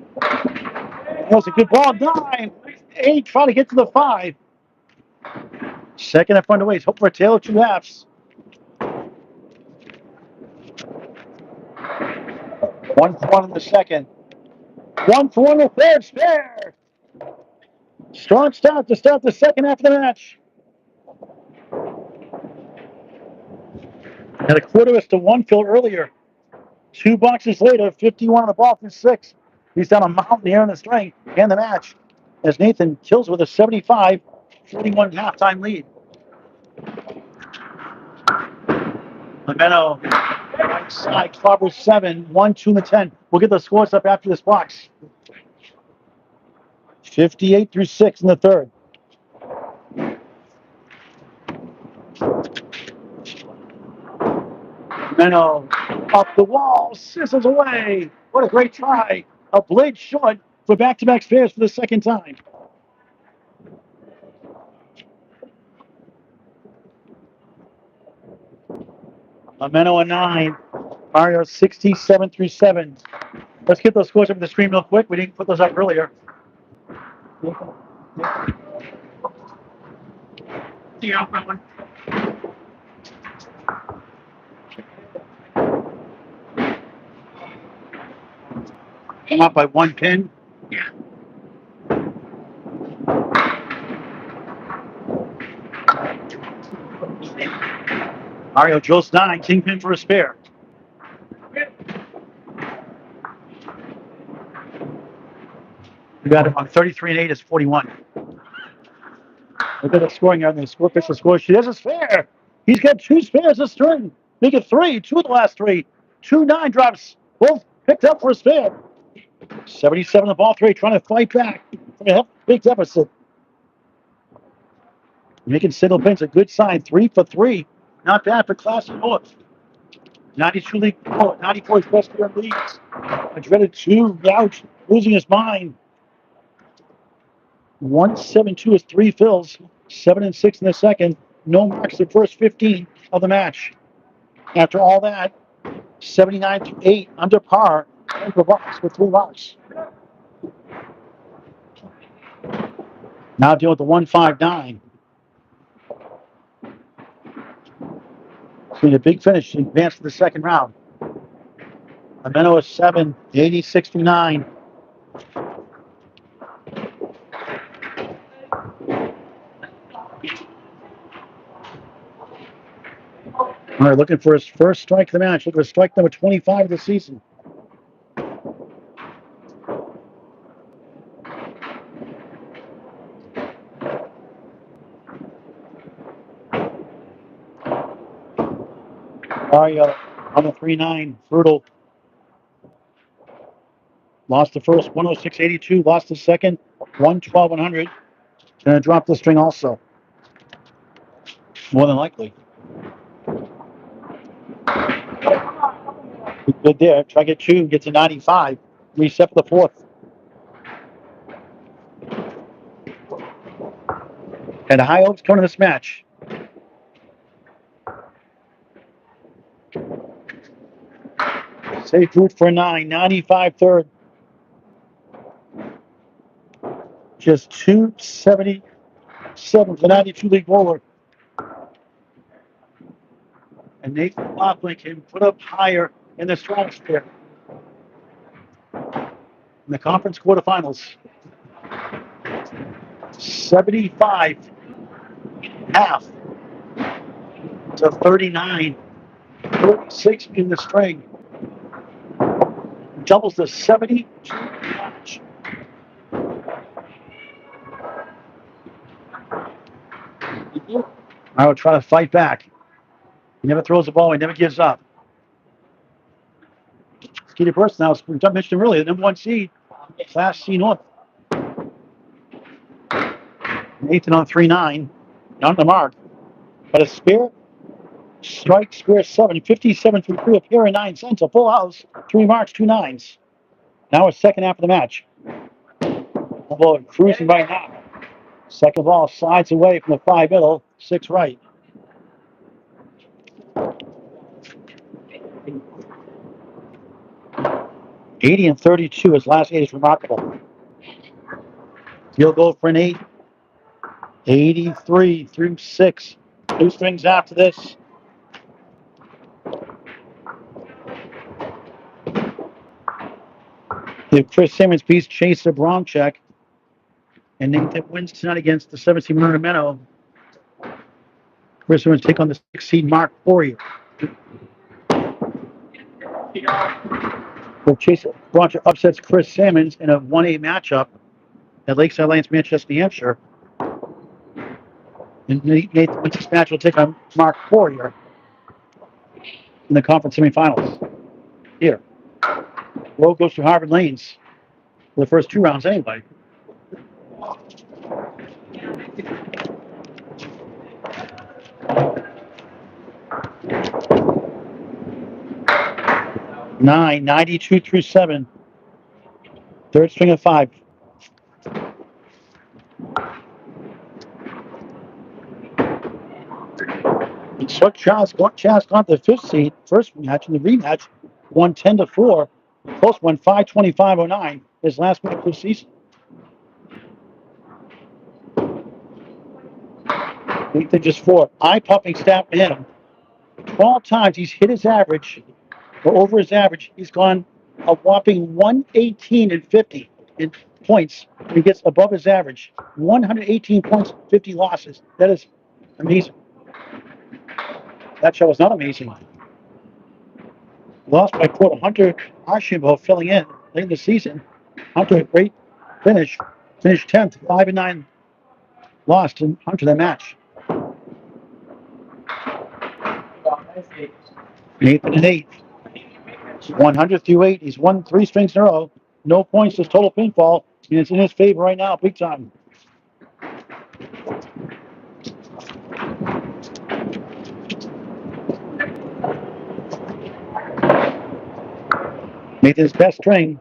That was a good ball. 9, 8, trying to get to the 5. Second up underway. Hope for a tail of 2 halves. 1-1 in the second. 1-1 in the third. Spare. Strong start to start the second half of the match. Had a quarter to 1 fill earlier. 2 boxes later, 51 on the ball from 6. He's down a mountain here in the string and the match as Nathan kills with a 75-41 halftime lead. Ameno, right side, Clobber 7, 1-2 in the 10. We'll get the scores up after this box. 58-6 in the third. Ameno up the wall, sizzles away. What a great try. A blade short for back-to-back spares for the second time. Ameno a 9. Mario 67-7. Let's get those scores up in the screen real quick. We didn't put those up earlier. Yeah, that one. Come up by 1 pin. Yeah. Mario Joe's 9, kingpin for a spare. We got it on 33-8 is 41. Look at the scoring on the score official score. She has a spare. He's got 2 spares a string. Make it 3, 2 of the last 3. 2 9 drops, both picked up for a spare. 77 the ball 3, trying to fight back from a big deficit. Making single pins a good sign. 3 for 3. Not bad for Class North. 92 league, 94 is best year in leagues. A dreaded 2, ouch, losing his mind. 1-7-2 is 3 fills. 7-6 in the second. No marks the first 15 of the match. After all that, 79-8 under par. Per box with 3 marks. Now deal with the 1-5-9. Seeing a big finish to advance to the second round. Ameno is 7, 86-9. All right, looking for his first strike of the match. Looking for strike number 25 of the season. Mario on the 3-9. Brutal. Lost the first 106.82. Lost the second 112.100. Gonna drop the string also. More than likely. Good there. Try to get two. Gets a 95. Reset for the fourth. And high hopes coming to this match. Safe route for a 9. 95 third. Just 277 for 92 league bowler. And Nathan McLaughlin can put up higher in the stratosphere. In the conference quarterfinals. 75 half to 39. 36 in the string. Doubles the 72 match. I will try to fight back. He never throws the ball. He never gives up. Skeeter Burst now, we mentioned earlier, the number 1 seed, Class C North. Nathan on 3-9, on the mark. But a spare strike, square 7, 57 through 3, a pair of 9 cents, a full house, 3 marks, 2 nines. Now a second half of the match. The ball cruising right now. Second ball slides away from the 5 middle, 6 right. '80 and 32. His last 8 is remarkable. Field goal for an 8. 83 through 6. 2 strings after this. The Chris Simmons piece Chaser Bromcheck. And Nathan wins tonight against the 1700 Ameno. Chris Simmons take on the 6 seed Mark Poirier. Well, Chaser Bromcheck upsets Chris Simmons in a 1-8 matchup at Lakeside Alliance, Manchester, New Hampshire. And Nathan wins this match will take on Mark Poirier in the conference semifinals. Here. Road goes to Harvard Lanes for the first 2 rounds anyway. Nine, 92 through 7. Third string of 5. Chuck Chaz got the 5th seed, first match in the rematch, won 10-4. Close one, 5:25.09. His last match of the season. Nathan just 4. Eye-popping stat for him. 12 times he's hit his average, or over his average. He's gone a whopping 118 and 50 in points. He gets above his average. 118 points, 50 losses. That is amazing. That show was not amazing. Lost by quarter. Hunter Archibald filling in late in the season. Hunter, a great finish. Finished 10th, 5-9. Lost in Hunter that match. 8-8. 100 through 8. He's won 3 strings in a row. No points, just total pinfall. And it's in his favor right now, big time. Nathan's best string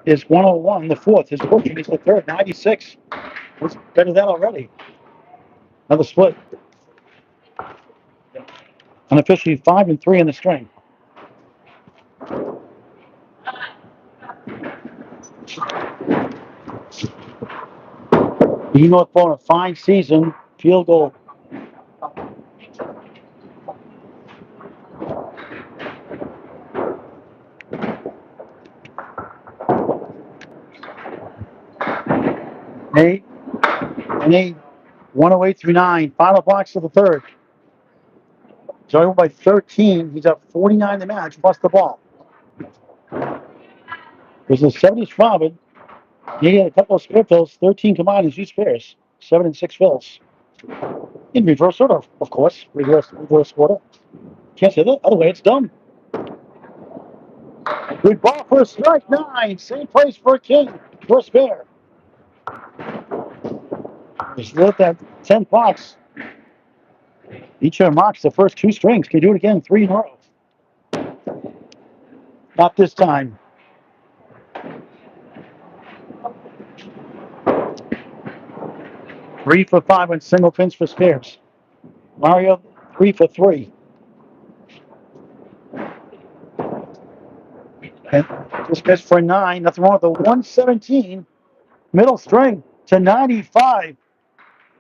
is 101, the 4th. His fourth string is the 3rd, 96. It's better than that already. Another split. Unofficially 5-3 in the string. The North Bone, a fine season. Field goal. Eight and 8. 108 through 9. Final box of the 3rd. Joined by 13. He's up 49 the match, plus the ball. There's a 70s Robin. He had a couple of spare fills, 13 combined, use spares, 7 and 6 fills. In reverse order, of course. Reverse order. Can't say that. Other way, it's dumb. Good ball for a strike 9. Same place for King. For a spare. Just let that 10 box. Each of them marks the first 2 strings. Can you do it again 3 in a row? Not this time. Three for 5 on single pins for spares. Mario, 3 for 3. And just missed for 9. Nothing wrong with the 117. Middle string to 95.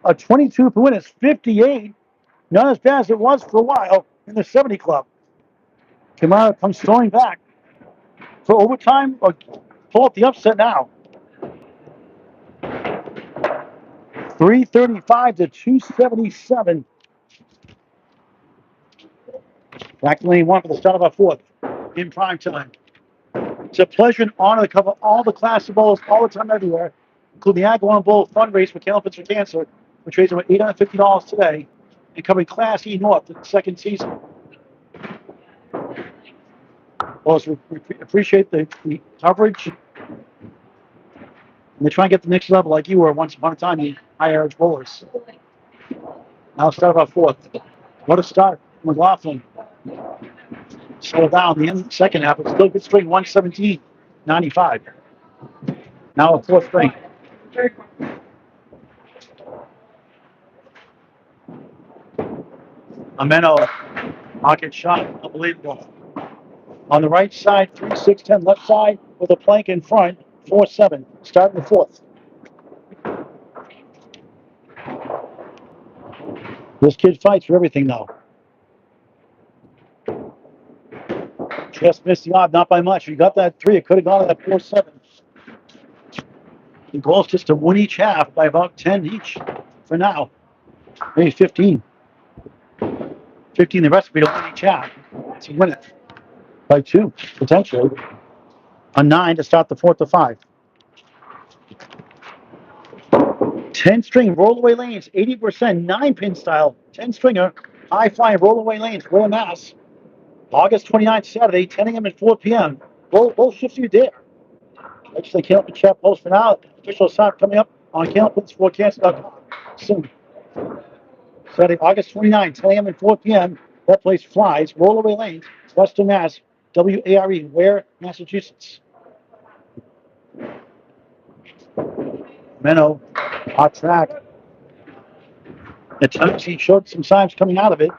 A 22 for win is 58. Not as bad as it was for a while in the 70 club. Kamara comes throwing back for overtime or pull up the upset now. 335 to 277. Back to lane 1 for the start of our 4th in prime time. It's a pleasure and honor to cover all the class of bowls all the time everywhere, including the Agawam Bowl fundraise for Candlepins for Cancer, which raised over $850 today, and covering Class E North in the 2nd season. Well, we appreciate the coverage. And they try and get the next level like you were once upon a time, you high average bowlers. Now start our 4th. What a start. McLaughlin. Slow down. The end of the second half, it's still good string, 117, 95. Now a 4th string. Ameno, pocket shot, unbelievable. On the right side, 3-6-10, left side with a plank in front, 4-7, starting the 4th. This kid fights for everything now. Just missed the odd, not by much. If you got that 3, it could have gone to that 4-7. The goal is just to win each half by about 10 each for now. Maybe 15. 15, the rest will be to win each half. To win it by 2, potentially. A 9 to start the 4th to 5. 10 string rollaway lanes, 80%, 9-pin style, 10 stringer, high flying rollaway lanes, Royal Mass. August 29th, Saturday, 10 a.m. and 4 p.m. Both shifts you there. Actually, Candlepin chat post for now. Official start coming up on candlepinsforcancer.com soon. Saturday, August 29th, 10 a.m. and 4 p.m. That place flies. Rollaway Lanes, Western Mass, WARE, Ware, Massachusetts. Ameno, hot track. At times he showed some signs coming out of it.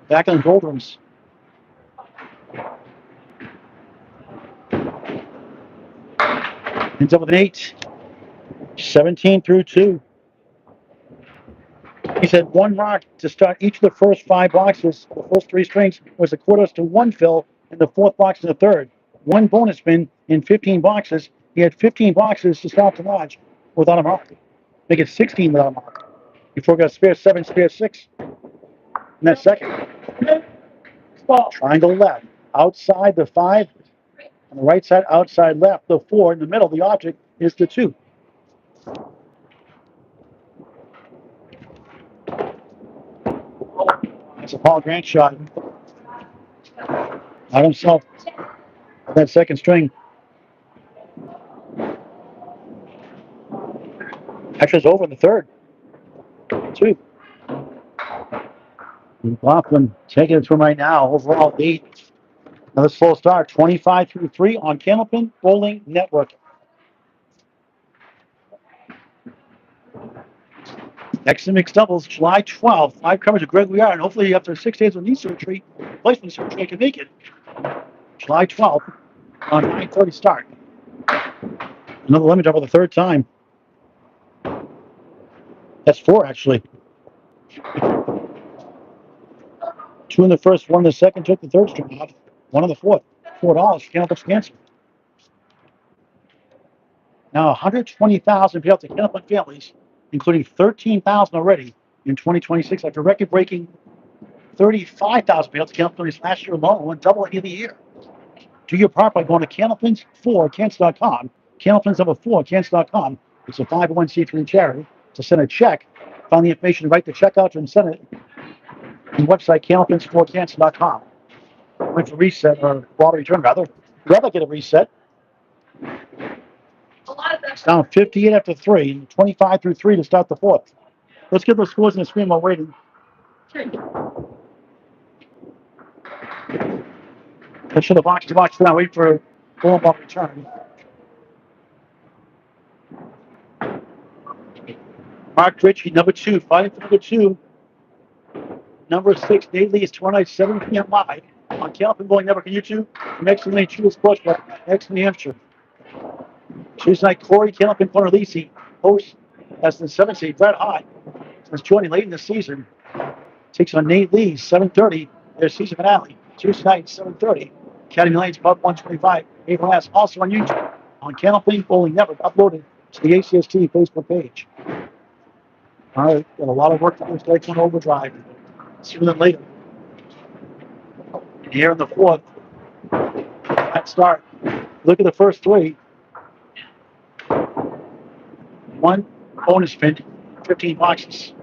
Back in the doldrums. Ends up with an 8. 17 through 2. He said 1 mark to start each of the first 5 boxes. The first 3 strings was a quarters to 1 fill, and the 4th box in the 3rd. 1 bonus spin in 15 boxes. He had 15 boxes to start the lodge without a mark. Make it 16 without a mark. Before got spare 7, spare 6. In that second. Triangle left. Outside the 5. On the right side, outside left, the 4. In the middle, the object is the 2. That's a Paul Grant shot. Not himself. That second string. Actually, it's over in the 3rd. 2. McLaughlin taking it to him right now. Overall, 8. Another slow start. 25 through 3 on Candlepin Bowling Network. Next in mixed doubles, July 12th. Live coverage of Greg Weir, and hopefully after 6 days of knee surgery, replacement surgery, I can make it. July 12th on 9:30 start. Another lemon drop for the 3rd time. That's 4 actually. 2 in the 1st, 1 in the 2nd. Took the 3rd string off. 1 in the 4th. $4. Candlepin Cancer. Now 120,000 paid out to Candlepin families, including 13,000 already in 2026 after record-breaking 35,000 bales of candle released last year alone, and doubling in the year. Do your part by going to candlepins4cans.com. Candlepins number 4cans.com. It's a 501c3 charity. To send a check, find the information, write the check out and send it. The website candlepins4cans.com. Wait for reset or water return rather. Rather get a reset. It's down 58 after 3, and 25 through 3 to start the fourth. Let's get those scores in the screen while waiting. Let's show the box to box now. Wait for ball return. Mark Ritchie, number 2, fighting for number 2. Number 6, Nate Lee is tomorrow night, 7 p.m. live on Candlepin Bowling Network and YouTube. Next Lane True Sports Club, next New Hampshire. Tuesday night, Corey Candlepin Corner Lisi hosts as the 7th seed, Brett Hart, is joining late in the season. Takes on Nate Lee, 7:30, their season finale. Tuesday night, 7:30. Academy Lanes, Pub 125. April S. Also on YouTube on Candlepin Bowling Network, uploaded to the ACST Facebook page. All right, got a lot of work to do today on overdrive. See you then later. And here in the fourth, let's start. Look at the first 3. 1 bonus spin, 15 boxes.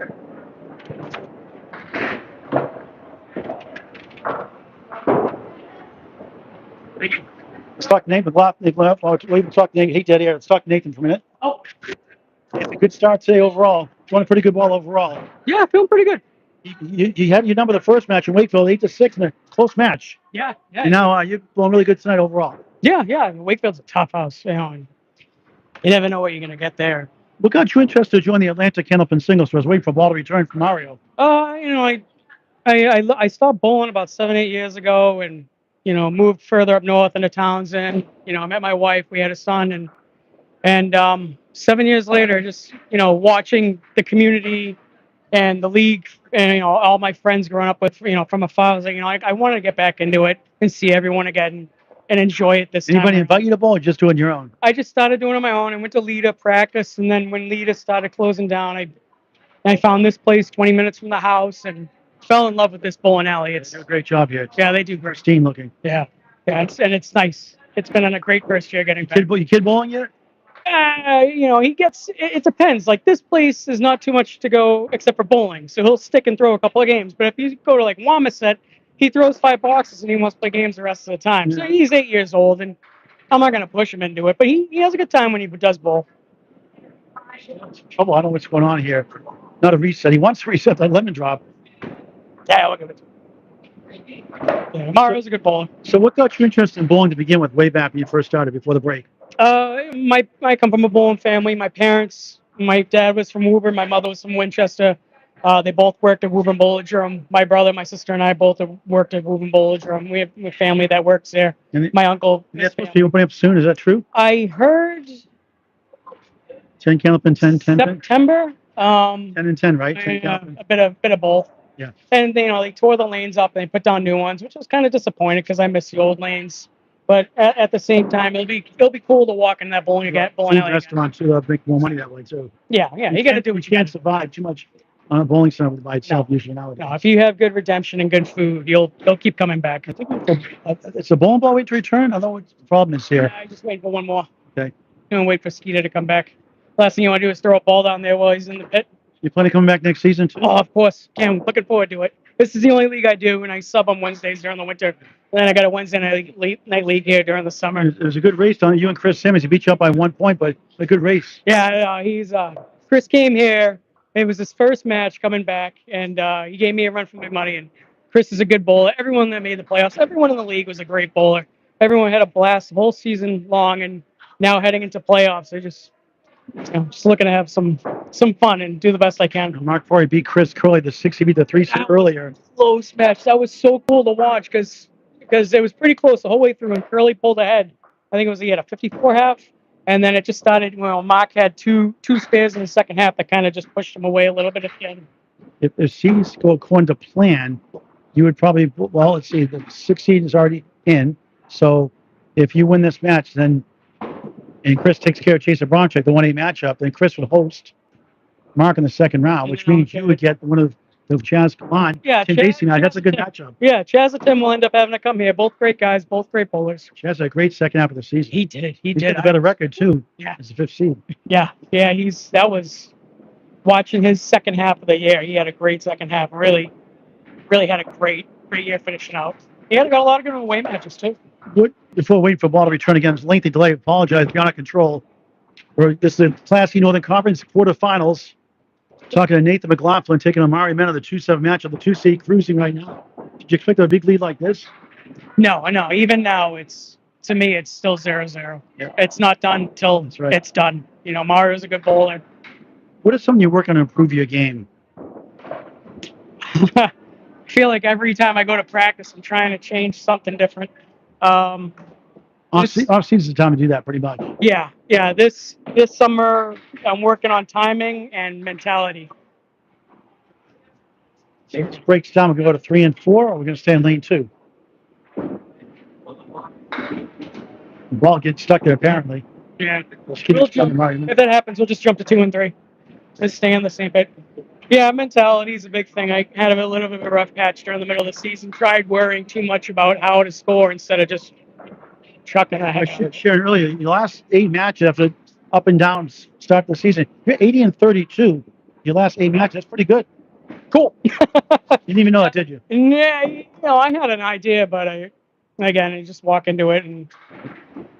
Let's talk to Nathan McLaughlin. Let's talk to Nathan. Hate that air. Let's talk to Nathan for a minute. Oh, It's a good start today overall. Throwing a pretty good ball overall. yeah, feeling pretty good. You had your number the first match in Wakefield, 8-6 in a close match. Yeah. And now you're blowing really good tonight overall. Yeah. Wakefield's a tough house, and you never know what you're gonna get there. What got you interested to join the Atlanta Candlepin Singles? I was waiting for a ball to return from Mario. I stopped bowling about 7-8 years ago, and moved further up north into Townsend. I met my wife. We had a son, and 7 years later, just watching the community and the league, and all my friends growing up with, from afar, I was like, I want to get back into it and see everyone again and enjoy it this time. Anybody invite you to bowl or just doing your own? I just started doing it on my own. I went to Lita practice, and then when Lita started closing down, I found this place 20 minutes from the house and fell in love with this bowling alley. They do a great job here. Yeah, they do great. Pristine looking. Yeah, it's nice. It's been a great first year getting back. You kid bowling yet? It depends. Like, this place is not too much to go except for bowling, so he'll stick and throw a couple of games. But if you go to like Wamisit, he throws 5 boxes and he wants to play games the rest of the time. So he's 8 years old, and I'm not going to push him into it, but he has a good time when he does bowl. Trouble. I don't know what's going on here. Not a reset. He wants to reset that lemon drop. Yeah, look at it. Yeah, Mario's a good bowler. So what got you interested in bowling to begin with way back when you first started before the break? I come from a bowling family. My parents, my dad was from Woburn. My mother was from Winchester. They both worked at Woburn Bowling. My brother, my sister, and I both have worked at Woburn Bowling. We have a family that works there. My uncle. That's supposed to be opening up soon. Is that true? I heard 10 Candlepin, 10. September. 10 and 10, right? A bit of both. Yeah. And they tore the lanes up and they put down new ones, which was kind of disappointing because I miss the old lanes. But at the same time, it'll be cool to walk in that bowling alley. Restaurant too, make more money that way too. Yeah. You got to do what you can't survive too much on a bowling center by itself usually nowadays. No, if you have good redemption and good food, they'll keep coming back. I think it's a bowling ball wait to return. I don't know what the problem is here. I just wait for one more. Okay. And wait for Skeeter to come back. Last thing you want to do is throw a ball down there while he's in the pit. You plan on coming back next season too? Oh, of course. Yeah, I'm looking forward to it. This is the only league I do, and I sub on Wednesdays during the winter. And then I got a Wednesday night league here during the summer. It was a good race, Don. You and Chris Simmons. He beat you up by 1 point, but a good race. Yeah, Chris came here. It was his first match coming back, and he gave me a run for my money. And Chris is a good bowler. Everyone that made the playoffs, everyone in the league was a great bowler. Everyone had a blast the whole season long, and now heading into playoffs, they're just looking to have some fun and do the best I can. Mark Forey beat Chris Curley, the 6. He beat the 3 seed earlier. Close match. That was so cool to watch because it was pretty close the whole way through, and Curley pulled ahead. I think he had a 54 half, and then it just started. Mark had two spares in the second half that kind of just pushed him away a little bit at the end. If seeds go according to plan, you would probably, let's see, the 6 seed is already in. So if you win this match, then and Chris takes care of Chaser Bronchek, the 1-8 matchup, then Chris would host mark in the second round, which means you would get one of the Chaz Kaman, Yeah, Tim Chaz- Basie match. That's a good Tim. matchup. Yeah, Chaz and Tim will end up having to come here. Both great guys, both great bowlers. Chaz had a great second half of the season. He did. He He's did. got a better record too. Yeah. As the 5th seed. Yeah. That was watching his second half of the year. He had a great second half. Really had a great year finishing out. He had got a lot of good away matches too. Good. Before waiting for the ball to return again, lengthy delay. Apologize. Beyond our control. This is the Class E Northern Conference quarterfinals. Talking to Nathan McLaughlin, taking on Ameno, the 2-7 match of the 2 seed, cruising right now. Did you expect a big lead like this? No. Even now, to me, it's still 0-0. Yeah. It's not done till right. It's done. Mario's a good bowler. What is something you're working to improve your game? I feel like every time I go to practice, I'm trying to change something different. Off-season's the time to do that, pretty much. Yeah. This summer, I'm working on timing and mentality. This breaks down. We're going to go to 3 and 4, or we're going to stay in lane 2. The ball gets stuck there, apparently. Yeah. Let's keep it coming, Mario. If that happens, we'll just jump to 2 and 3. Just stay on the same page. Yeah, mentality is a big thing. I had a little bit of a rough patch during the middle of the season. Tried worrying too much about how to score instead of just chucking I ahead. shared earlier, your last 8 matches after up and down start the season, you're 80 and 32. Your last 8 matches, that's pretty good. Cool. You didn't even know that, did you? Yeah, I had an idea, but I just walk into it and.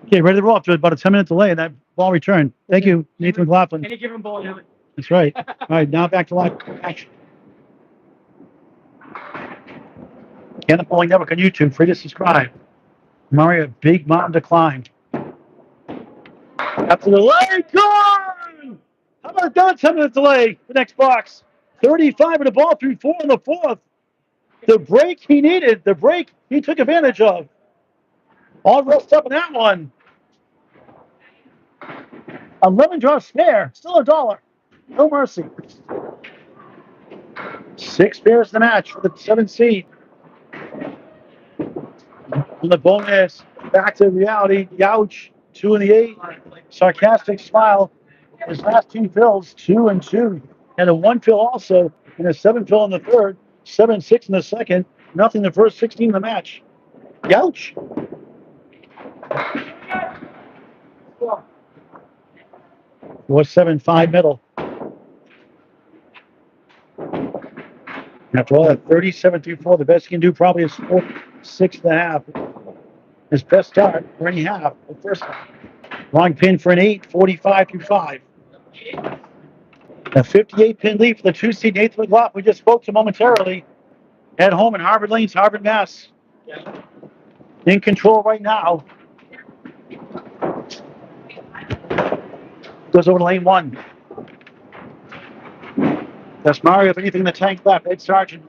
Okay, ready to roll after about a 10-minute delay, and that ball returned. Thank you, Nathan McLaughlin. Any given ball, yeah. That's right. All right, now back to live action. Cannon Bowling Network on YouTube. Free to subscribe. Mario, big mountain to climb. After the delay, gone! How about that 10-minute delay? The next box. 35 of the ball through 4 in the 4th. The break he needed, the break he took advantage of. All roughed up in that one. 11 draw spare, still $1. No mercy. 6 pairs in the match for the 7th seed. On the bonus, back to reality. Youch, 2 in the 8. Sarcastic smile. His last 2 fills, 2 and 2. And a 1 fill also, and a 7 fill in the 3rd, 7-6 in the 2nd. Nothing the first 16 of the match. Youch. 4-7-5 middle. After all that 37 through 4, the best he can do probably is 6.5. His best start for any half, the first half. Long pin for an 8, 45 through 5. A 58 pin lead for the 2 seed Nathan McLaughlin we just spoke to momentarily. At home in Harvard Lanes, Harvard, Mass. In control right now. Goes over to lane 1. That's Mario. If anything in the tank left, Ed Sargent.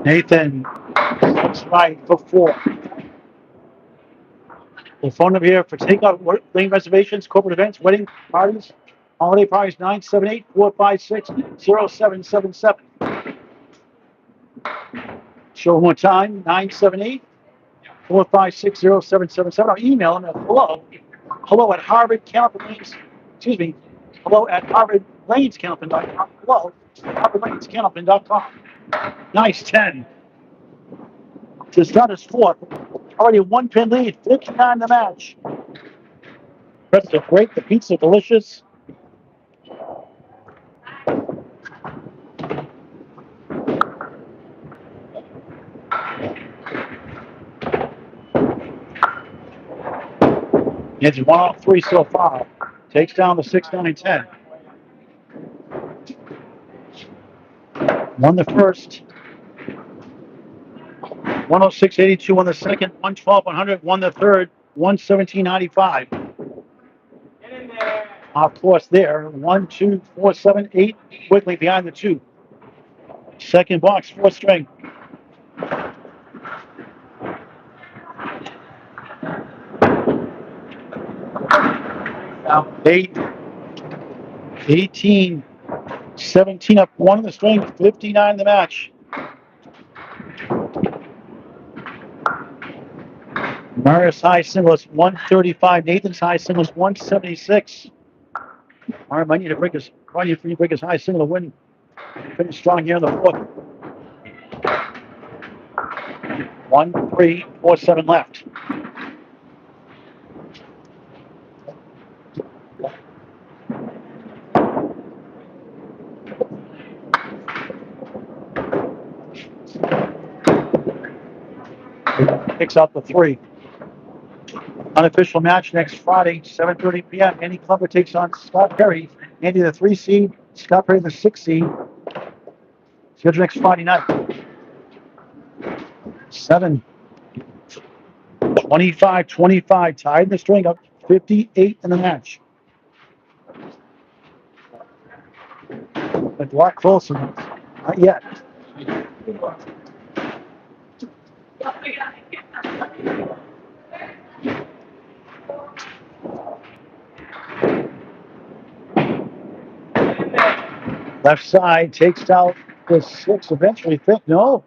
Nathan, that's right for 4. The phone number here for takeout lane reservations, corporate events, wedding parties, holiday parties, 978-456-0777. Show one more time, 978-456-0777. Or email them at hello at Harvard Campbell Lanes, hello at HarvardLanesCampbell.com. Hello, HarvardLanesCampbell.com. Nice 10. To start his 4th. Already a 1 pin lead, 59 the match. Breads are great, the pizza delicious. It's 1 off 3 so far. Takes down the 6-9-10. Won the first. 106.82 won the second. 112.100 won the third. 117.95. Of course, there. 1, 2, 4, 7, 8. Quickly behind the 2. Second box, 4th string. Now 8, 18, 17 up 1 in the string, 59 in the match. Marius high single is 135. Nathan's high single is 176. Mario might need to break his high single to win. Finish strong here in the fourth. 1-3-4-7 left. Picks out the 3. Unofficial match next Friday, 7:30 p.m. Andy Clubber takes on Scott Perry. Andy, the 3 seed, Scott Perry, the 6 seed. Scheduled next Friday night. 25-25, tied in the string up 58 in the match. But a lot closer. Not yet. Left side takes out the 6, eventually fifth. No.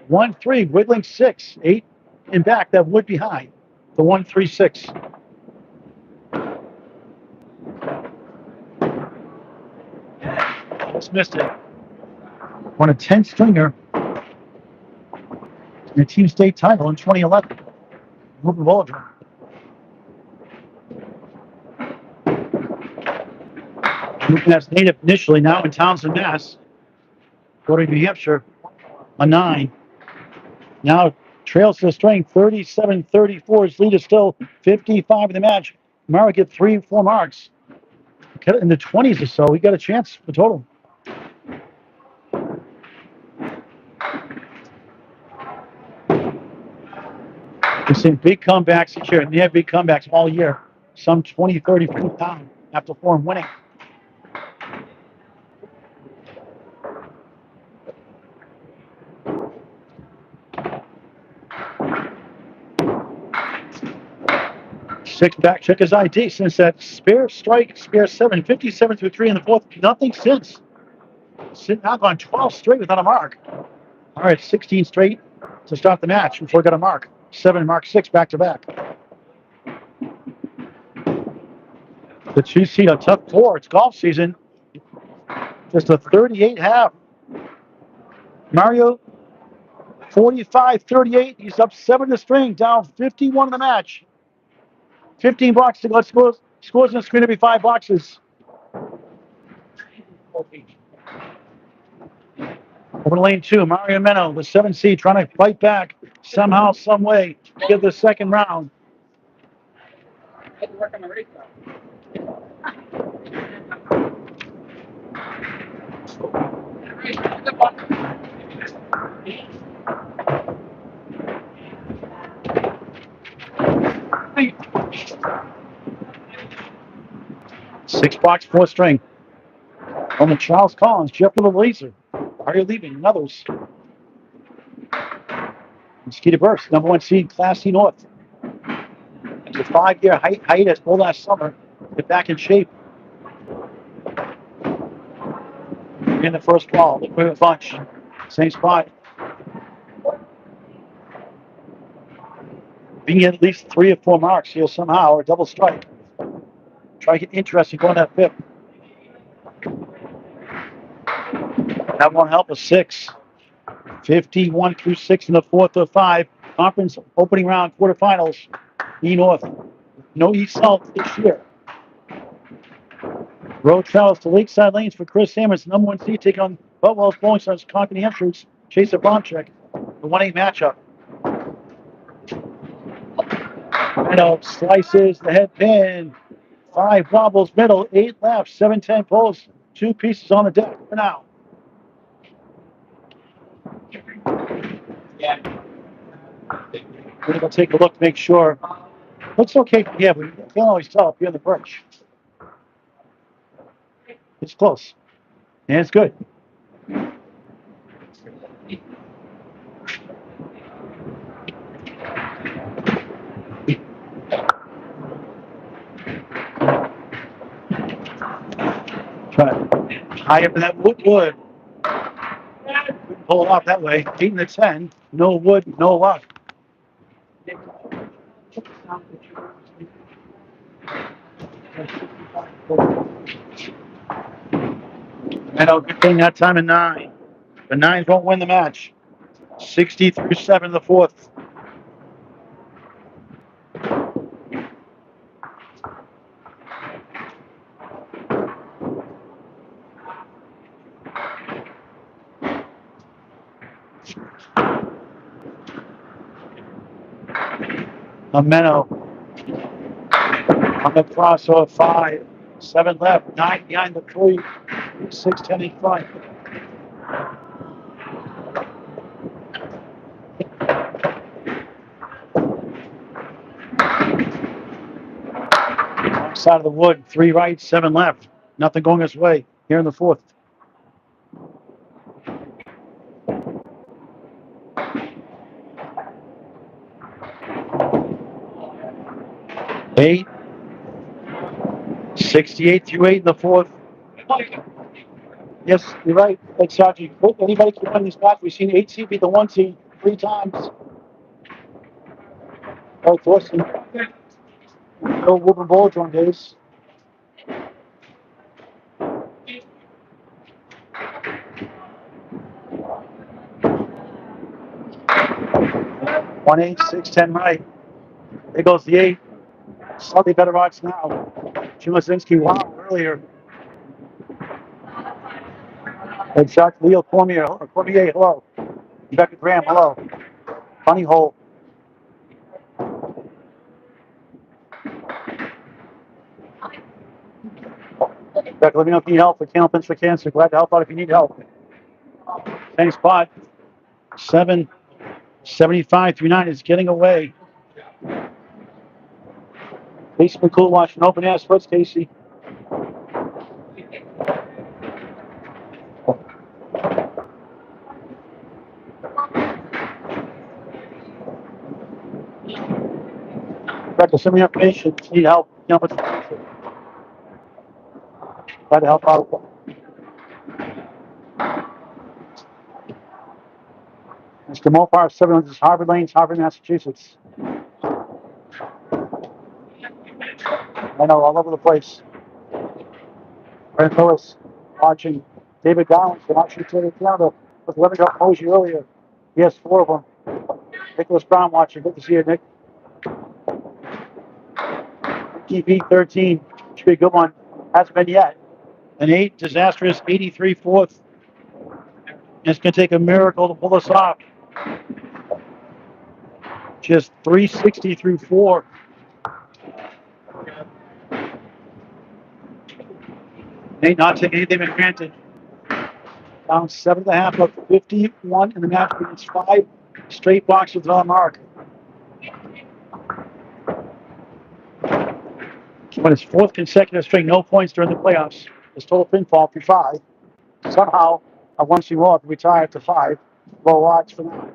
1-3, wiggling 6. 8 in back, that would be high. The 1-3-6. Just missed it. Won a 10 stringer in the team state title in 2011. Moving Waldron. Moving as native initially, now in Townsend, Mass. Going to New Hampshire, a 9. Now trails to the string, 37-34. His lead is still 55 in the match. Mara get 3-4 marks. Get it in the 20s or so. We got a chance for total. We've seen big comebacks this year, and they have big comebacks all year. Some 20, 30 feet down after 4 and winning. Six back check his ID since that spare 7, 57 through 3 in the fourth. Nothing since. Sitting out on 12 straight without a mark. All right, 16 straight to start the match before we got a mark. 7 mark 6 back to back. The 2 seed a tough 4. It's golf season. Just a 38 half. Mario 45-38. He's up 7 to string, down 51 in the match. 15 blocks to go. Scores in the screen every 5 boxes. Over to lane 2, Mario Ameno, the 7 seed, trying to fight back somehow, some way, to get the second round. Six box, 4 string. On the Charles Collins, Jeff with a laser. Are you leaving? And others. Mosquito Burst, number 1 seed, Class C North. It's a 5-year hiatus all last summer. Get back in shape. In the first ball, we're a bunch. Same spot. If you can get at least 3 or 4 marks here somehow, or double strike. Try to get interesting going that 5th. That won't help a 6. 51 through 6 in the 4th or 5. Conference opening round quarterfinals. E North. No East South this year. Road travels to Lakeside Lanes for Chris Hammons, number 1 seed, take on Butwell's Bowling Stars, Concord, New Hampshire's Chaser Bonchek. The 1-8 matchup. Ameno slices the head pin. 5 wobbles middle, 8 left, 7-10 pulls. 2 pieces on the deck for now. We're going to take a look to make sure. Looks okay from here, but you can't always tell if you're in the perch. It's close. And it's good. Try it. High up in that wood. Couldn't pull it off that way. 8 and 10. No wood, no luck. Ameno good thing that time in 9. The 9s won't win the match. 60-7 in the 4th. Ameno on the crossover 5. 7 left. 9 behind the 3. 6-10 in front. Side of the wood, 3 right, 7 left. Nothing going his way here in the 4th. Eight, 68-8 in the 4th. Yes, you're right. Exactly. Anybody can win these matches. We've seen 8 seed beat the 1 seed 3 times. Oh, Thorsten. No whooping bullets on days. One 8, 6-10 right. There goes the 8. Slightly better odds now. Jim Lazinski, wow, earlier. Head shot, Leo Cormier, hello. Rebecca Graham, hello. Funny hole. Rebecca, let me know if you need help for Candle Pins for Cancer. Glad to help out if you need help. Same spot. 7-75-39 is getting away. Casey McCool watching open air splits, Casey. Rebecca, send me information. If you need help, Candle Pins for Cancer. Glad to help out. Mr. Mopar, 700 is Harvard Lanes, Harvard, Massachusetts. I know, all over the place. Brent Lewis watching. David Downs watching Twitter Canada with Living Up Mosey earlier. He has 4 of them. Nicholas Brown watching. Good to see you, Nick. TP 13. Should be a good one. Hasn't been yet. An 8, disastrous 83 4th. It's going to take a miracle to pull us off. Just 360 through 4. Nate not taking anything for granted. Down 7.5 of 51 in the match against 5 straight boxes on mark. But his 4th consecutive string, no points during the playoffs. His total pinfall through 5. Somehow, I want to see Roth retire to 5. Low odds for now.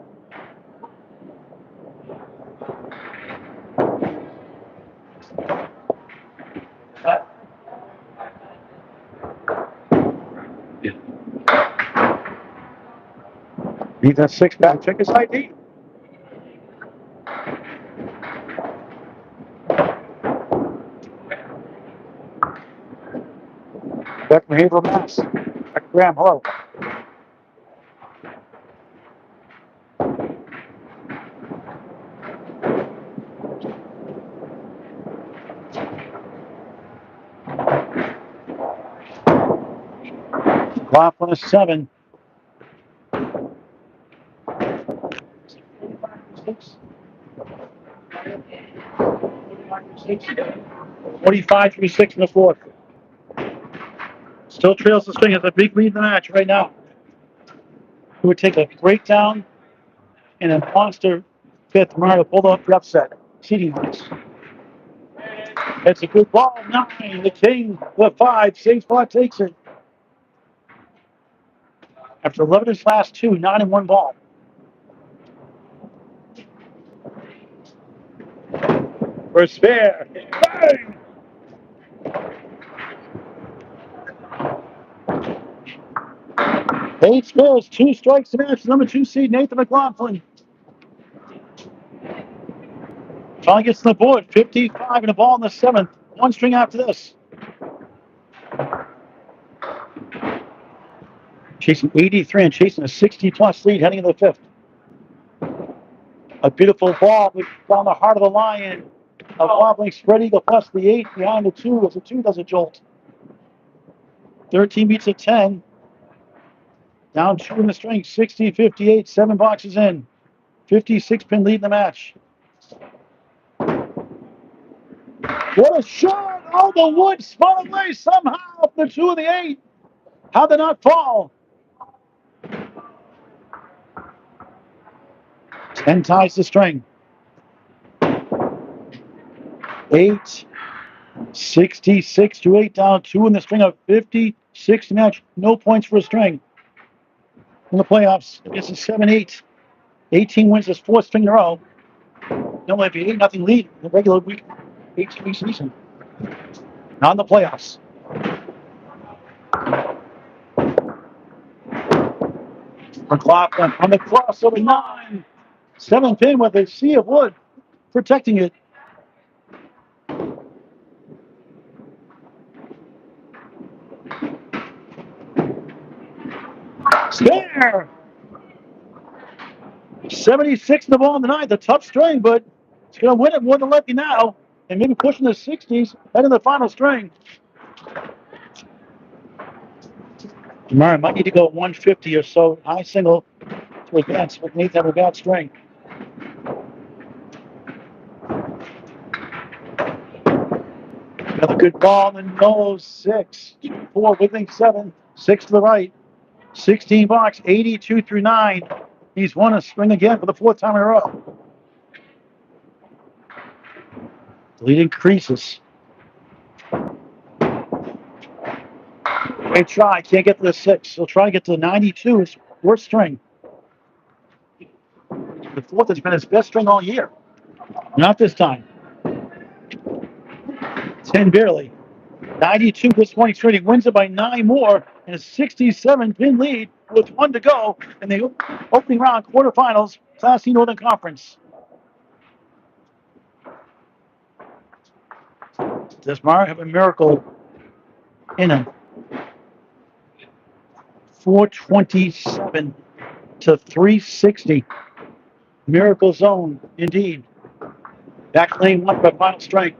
Needs that 6-pack. Check his ID. Beck from Haverhill, Mass. Beck Graham, hello. McLaughlin is 7. 45-6 in the 4th. Still trails the string, has a big lead in the match right now. Who would take a breakdown and a monster 5th Mario pulled off the upset. Seating wise. It's a good ball. 9. The King with 5. Safe spot takes it. After 11 his last 2, 9 and 1 ball. For a spare. Bang! Eight spares, 2 strikes to match number 2 seed Nathan McLaughlin. Finally gets to the board. 55 and the ball in the 7th. One string after this. Chasing 83 and chasing a 60-plus lead heading into the 5th. A beautiful ball down the heart of the line. A wobbling spread eagle plus the 8 behind the 2 as the 2 does a jolt. 13 beats a 10. Down 2 in the string. 60-58. 7 boxes in. 56-pin lead in the match. What a shot! Oh, the wood spun away somehow. The 2 of the 8. How did not fall? 10 ties the string. 8, 66 to 8 down, 2 in the string of 56 match. No points for a string. In the playoffs, it's a 7-8. 18 wins his 4th string in a row. No, might be 8-0 lead in the regular week, 8-week season. Not in the playoffs. McLaughlin on the crossover 9. 7-pin with a sea of wood protecting it. Spare! 76 in the ball in the 9th. A tough string, but it's going to win it more than lucky now. And maybe pushing the 60s, heading to the final string. Murray might need to go 150 or so, high single to advance. But needs to have a bad string. Another good ball in the nose. 6, 4, within 7, 6 to the right. 16 box, 82 through 9. He's won a string again for the 4th time in a row. The lead increases. Great try. Can't get to the 6. He'll try to get to the 92. His worst string. The 4th has been his best string all year. Not this time. 10 barely. 92 this morning straight. He wins it by 9 more and a 67-pin lead with 1 to go in the opening round quarterfinals, Class C Northern Conference. Does Mara have a miracle in him? 427 to 360. Miracle zone, indeed. Back lane 1 for final strike.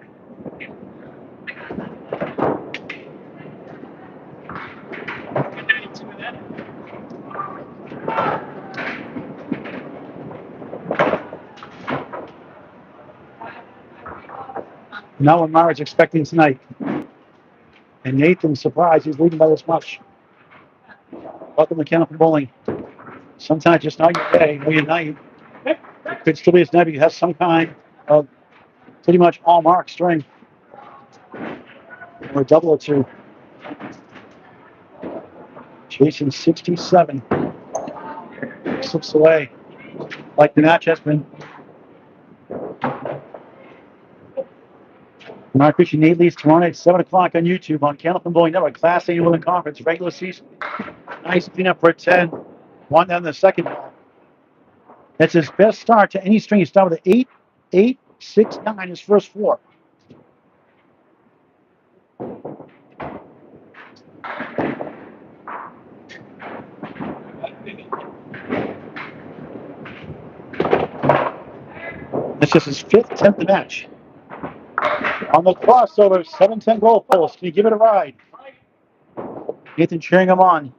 Now what Mara's expecting tonight. And Nathan's surprised he's leading by this much. Welcome to Candlepin Bowling. Sometimes just not your day or your night. It could still be his night. He has some kind of pretty much all mark string. Or a double or 2. Chasing 67. Slips away. Like the match has been. Mark Ritchie, Nate Lee's tomorrow night, 7 o'clock on YouTube on Candlepin Bowling Network. Class A Northern Conference, regular season. Nice cleanup for a 10. 1 down the second ball. That's his best start to any string. He started with an 8, 8, 6, 9, his first 4. That's just his 5th 10th of the match. On the crossover, 7-10 goal post. Can you give it a ride? Nathan cheering him on.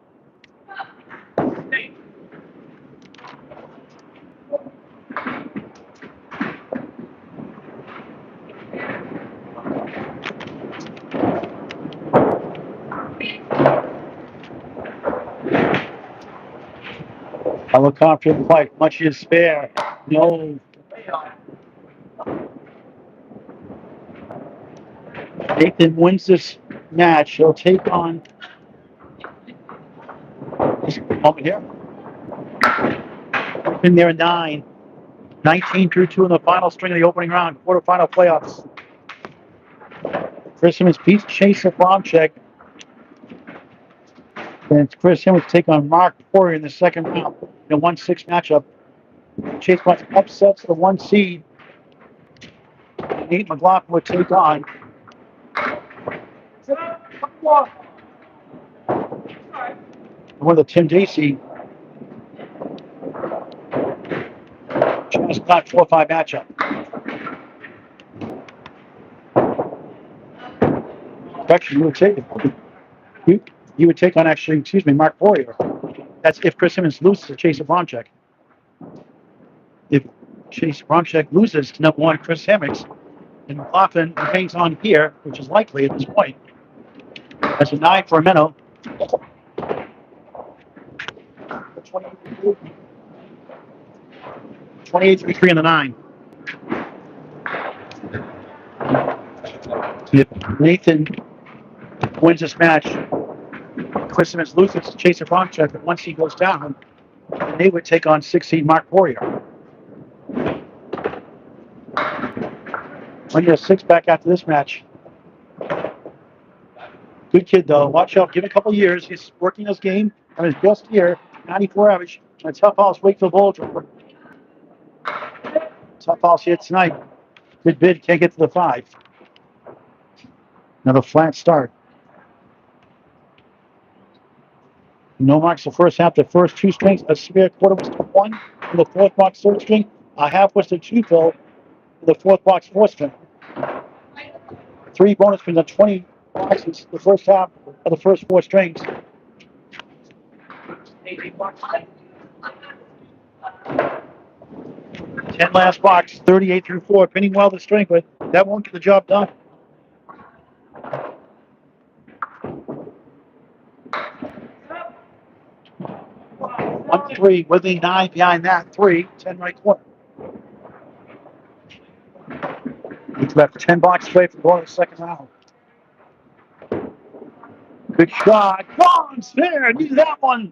Helicopter quite much is spare. No. Nathan wins this match. He'll take on over here. In there 9. 19 through 2 in the final string of the opening round, quarterfinal playoffs. Chris Simmons, Pete Chaser, bomb check. And Chris Simmons take on Mark Poirier in the second round in a 1-6 matchup. Chase Bunch upsets the 1 seed. Nate McLaughlin would take on one of the Tim Dacey Chance Clock 4-5 matchup. Actually, you would take on Mark Poirier. That's if Chris Simmons loses to Chase Bronchek. If Chase Bronchek loses to number 1 Chris Hemmings, and McLaughlin remains on here, which is likely at this point. That's a 9 for Ameno. 28-3 on the 9. If Nathan wins this match, Chris Simmons loses to Chase Bronchek, but once he goes down, then they would take on 16 Mark Poirier. When you're 6 back after this match. Good kid, though. Watch out. Give it a couple years. He's working his game on his best year, 94 average. And a tough house, Wakefield Bowl driver. Tough house here tonight. Good bid. Can't get to the 5. Another flat start. No marks the first half. The first 2 strings. A spare quarter was to 1. And the 4th box 3rd string. A half was to 2 fill. The 4th box 4th string. 3 bonus strings on 20 boxes. The first half of the first 4 strings. 10 last box, 38 through 4. Pinning well the string, but that won't get the job done. One 3 with the 9 behind that 3. 10 right corner. It's about 10 boxes away from going to the second round. Good shot. Gone. Fair. Needed that one.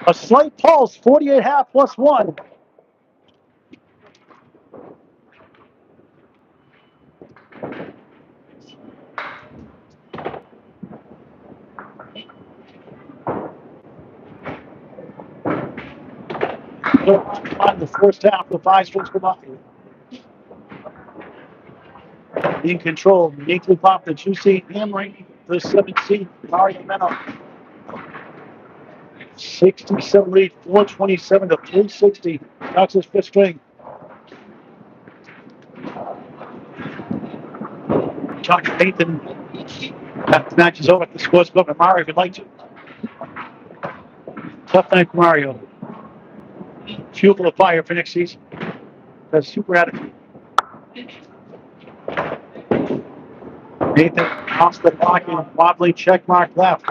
A slight pulse. 48.5 plus 1. On the first half, the 5 strings combined. In control, Nathan Pop, the 2 seed, hammering the 7 seed, Ameno. 67 lead, 427 to 360. That's his 5th string. Talk to Nathan after the match is over at the scores book. Mario, if you'd like to. Tough night for Mario. Fuel for the fire for next season. That's super attitude. Nathan off the blocking, wobbly check mark left.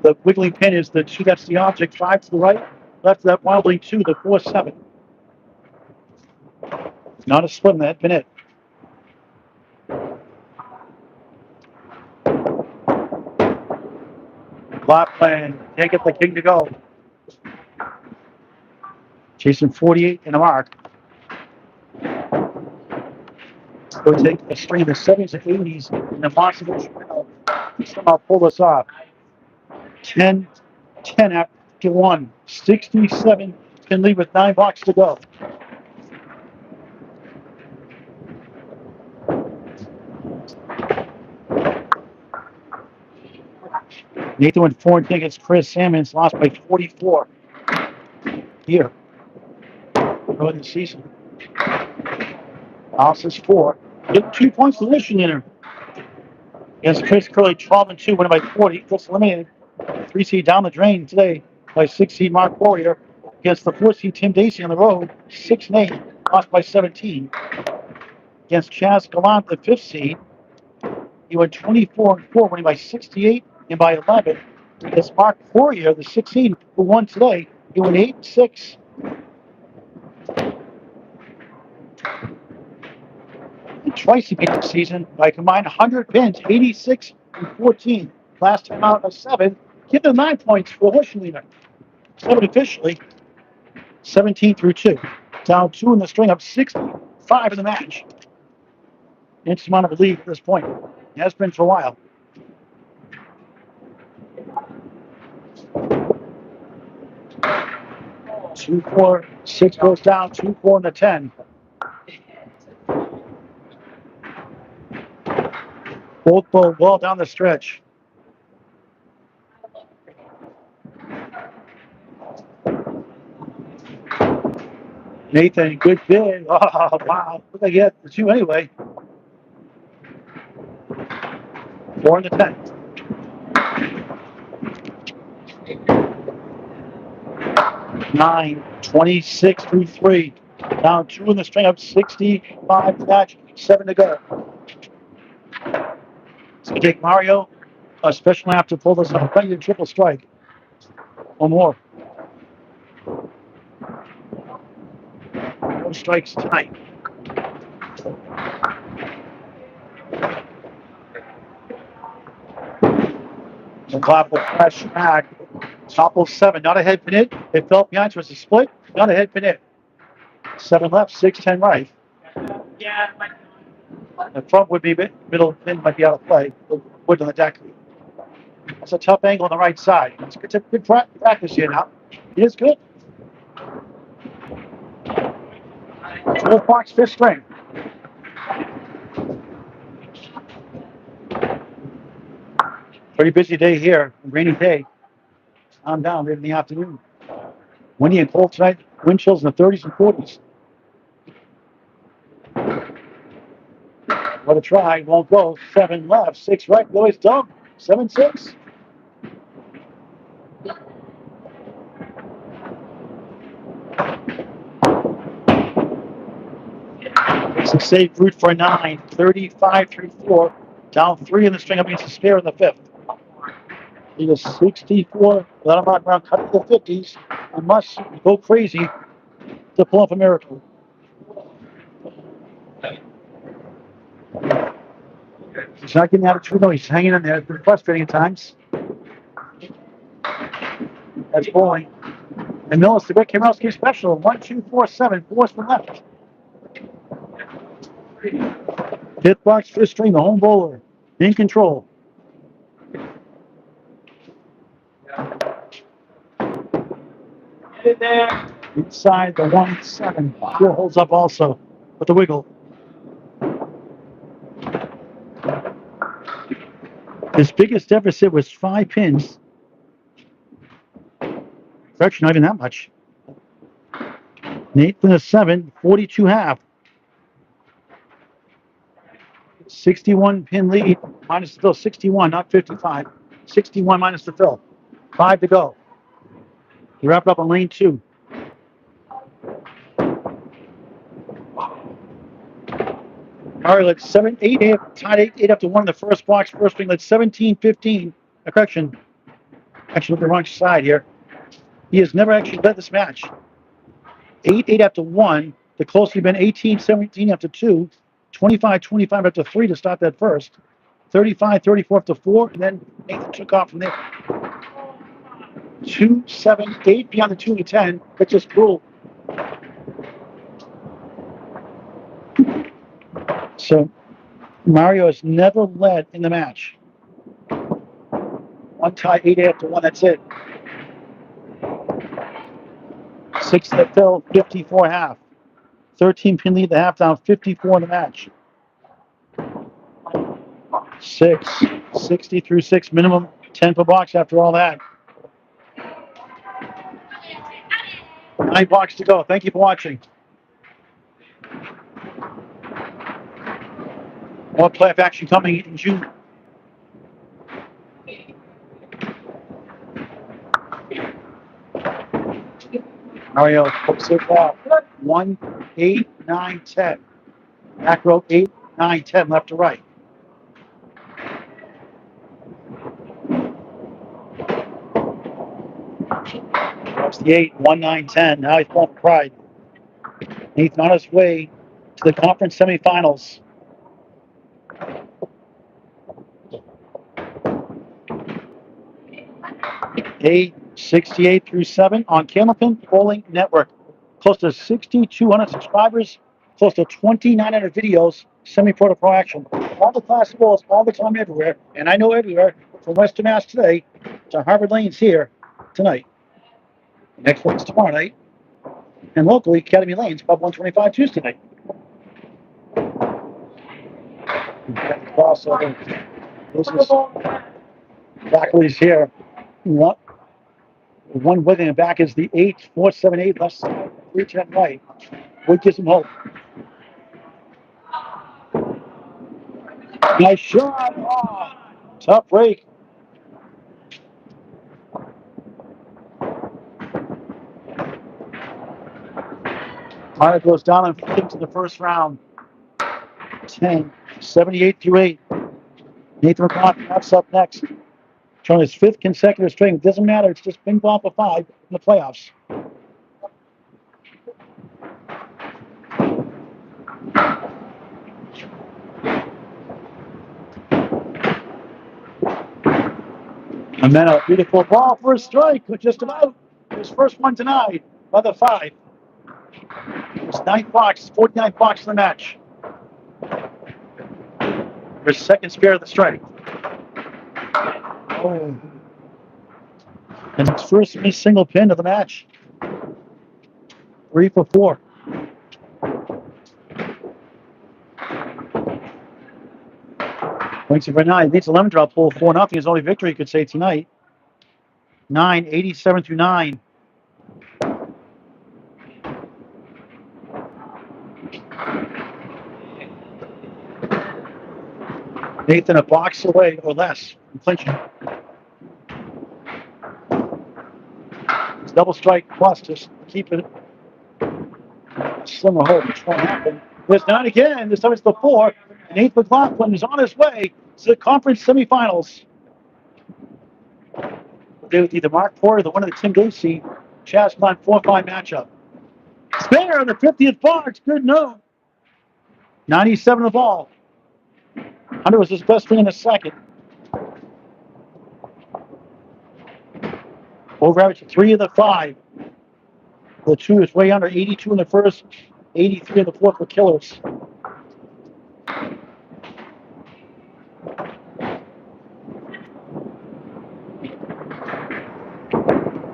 The wiggling pin is the 2, that's the object. 5 to the right, left to that wobbly 2, the 4-7. Not a swim, that been it. Flop plan, can't get the king to go. Chasing 48 in a mark. We'll take a string of the 70s and 80s and the possible somehow pull this off. 10 after 1. 67 can leave with 9 boxes to go. Nathan went 4 against Chris Salmons, lost by 44 here early in the season. Alice's 4. Get 2 points to Michigan in her. Against Chris Curley, 12-2, winning by 40. Gets eliminated. 3 seed down the drain today by 6 seed Mark Poirier. Against the 4 seed Tim Dacey on the road, 6-8, lost by 17. Against Chaz Gallant, the 5th seed, he went 24-4, winning by 68 and by 11. Against Mark Poirier, the 16, who won today, he went 8-6. Twice he beat the season by a combined 100 pins, 86 and 14. Last time out of 7. Give them 9 points for Hoshleiner. 7 officially. 17 through 2. Down 2 in the string, up 65 in the match. Interesting amount of a lead at this point. It has been for a while. Two, 4, 6 goes down, 2, 4 in the 10. Both ball well down the stretch. Nathan, good bid. Oh, wow. What they get? The two anyway. 4 in the 10. Nine, 26 through 3. Down 2 in the string up 65 match, 7 to go. It's going to take Mario a special lap to pull this up. Trying to triple strike. One more. No strikes tonight. McLaughlin fresh back. Topple 7. Not a head pin it. It fell behind, so it's a split. Not a head pin it. 7 left, 6-10 right. Yeah. The front would be middle pin might be out of play. Wood on the deck. That's a tough angle on the right side. It's good practice here now. He is good. 12 box, 5th string. Pretty busy day here. Rainy day. I'm down in the afternoon. Windy and cold tonight. Wind chills in the 30s and 40s. What a try. Won't go. 7 left, 6 right. Always dump. 7-6. It's a safe route for a 9. 35 through 4. Down 3 in the string up against the spare in the 5th. He is 64. Let him out around cutting the 50s. And must go crazy to pull off a miracle. He's not getting out of 2. No, he's hanging in there. It's been frustrating at times. That's bowling. And Millis, the Rick Kamrowski special. 1, 2, 4, 7. 4's from left. 5th box, 5th string, the home bowler. In control. Get it there. Inside the 1-7. Still holds up also with the wiggle. His biggest deficit was 5 pins. Actually, not even that much. Nate from the 7, 42 half. 61 pin lead minus the fill. 61, not 55. 61 minus the fill. 5 to go. We wrap it up on lane 2. All right, let's 7, 8, 8, tied 8 up to 1 in the first box. First swing, let's 17, 15. Correction. Actually, the wrong side here. He has never actually led this match. 8, 8 after 1. The closest he'd been 18, 17 after 2. 25, 25 after 3 to start that first. 35, 34 after 4. And then Nathan took off from there. 2, 7, 8 beyond the 2 to 10. It's just cool. So Mario has never led in the match. 1 tie, 8 after 1. That's it. 6 to fill, 54 half. 13 pin lead, the half down, 54 in the match. 6, 60 through 6 minimum, 10 per box after all that. 9 box to go. Thank you for watching. More playoff action coming in June. Mario hooks it off. 1, 8, 9, 10. Back row 8, 9, 10, left to right. That's the 8, 1, 9, 10. Now he's going for pride. Nathan on his way to the conference semifinals. Eight, 68 through 7 on Candlepin Bowling Network. Close to 6,200 subscribers, close to 2,900 videos, semi-pro to pro action. All the classic bowls, all the time, everywhere. And I know everywhere, from Western Mass today to Harvard Lanes here tonight. Next one's tomorrow night. And locally, Academy Lanes, Pub 125 Tuesday night. Crossover. This is Backley's here. One with him back is the 8, 4, 7, 8 left side, 3, 10 right. Wood gives him hope. Nice shot. Oh, tough break. Meyer goes down and into the first round. 10, 78 through 8. Nathan McLaughlin, that's up next. Trying his 5th consecutive string. Doesn't matter. It's just ping pong for 5 in the playoffs. Ameno, beautiful ball for a strike. Just about his first one tonight by the 5. It's 9 blocks, 49 blocks in the match. His second spare of the strike. Oh. And his first missed single pin of the match. 3 for 4. Points for 9. Needs 11 drop pull 4-0. His only victory, you could say, tonight. 9, 87 through 9. Nathan a box away or less from clinching. It's double strike plus just keep it a slimmer hold, which won't happen. There's 9 again. This time it's the 4. And Nathan McLaughlin is on his way to the conference semifinals. With either Mark Porter, the winner of the Tim Gacy, Chaz Glenn 4-5 matchup. Spare on the 50th box. Good note. 97 the ball. Hunter was his best thing in the second. Over average 3 of the 5. The 2 is way under. 82 in the first, 83 in the fourth for Killers.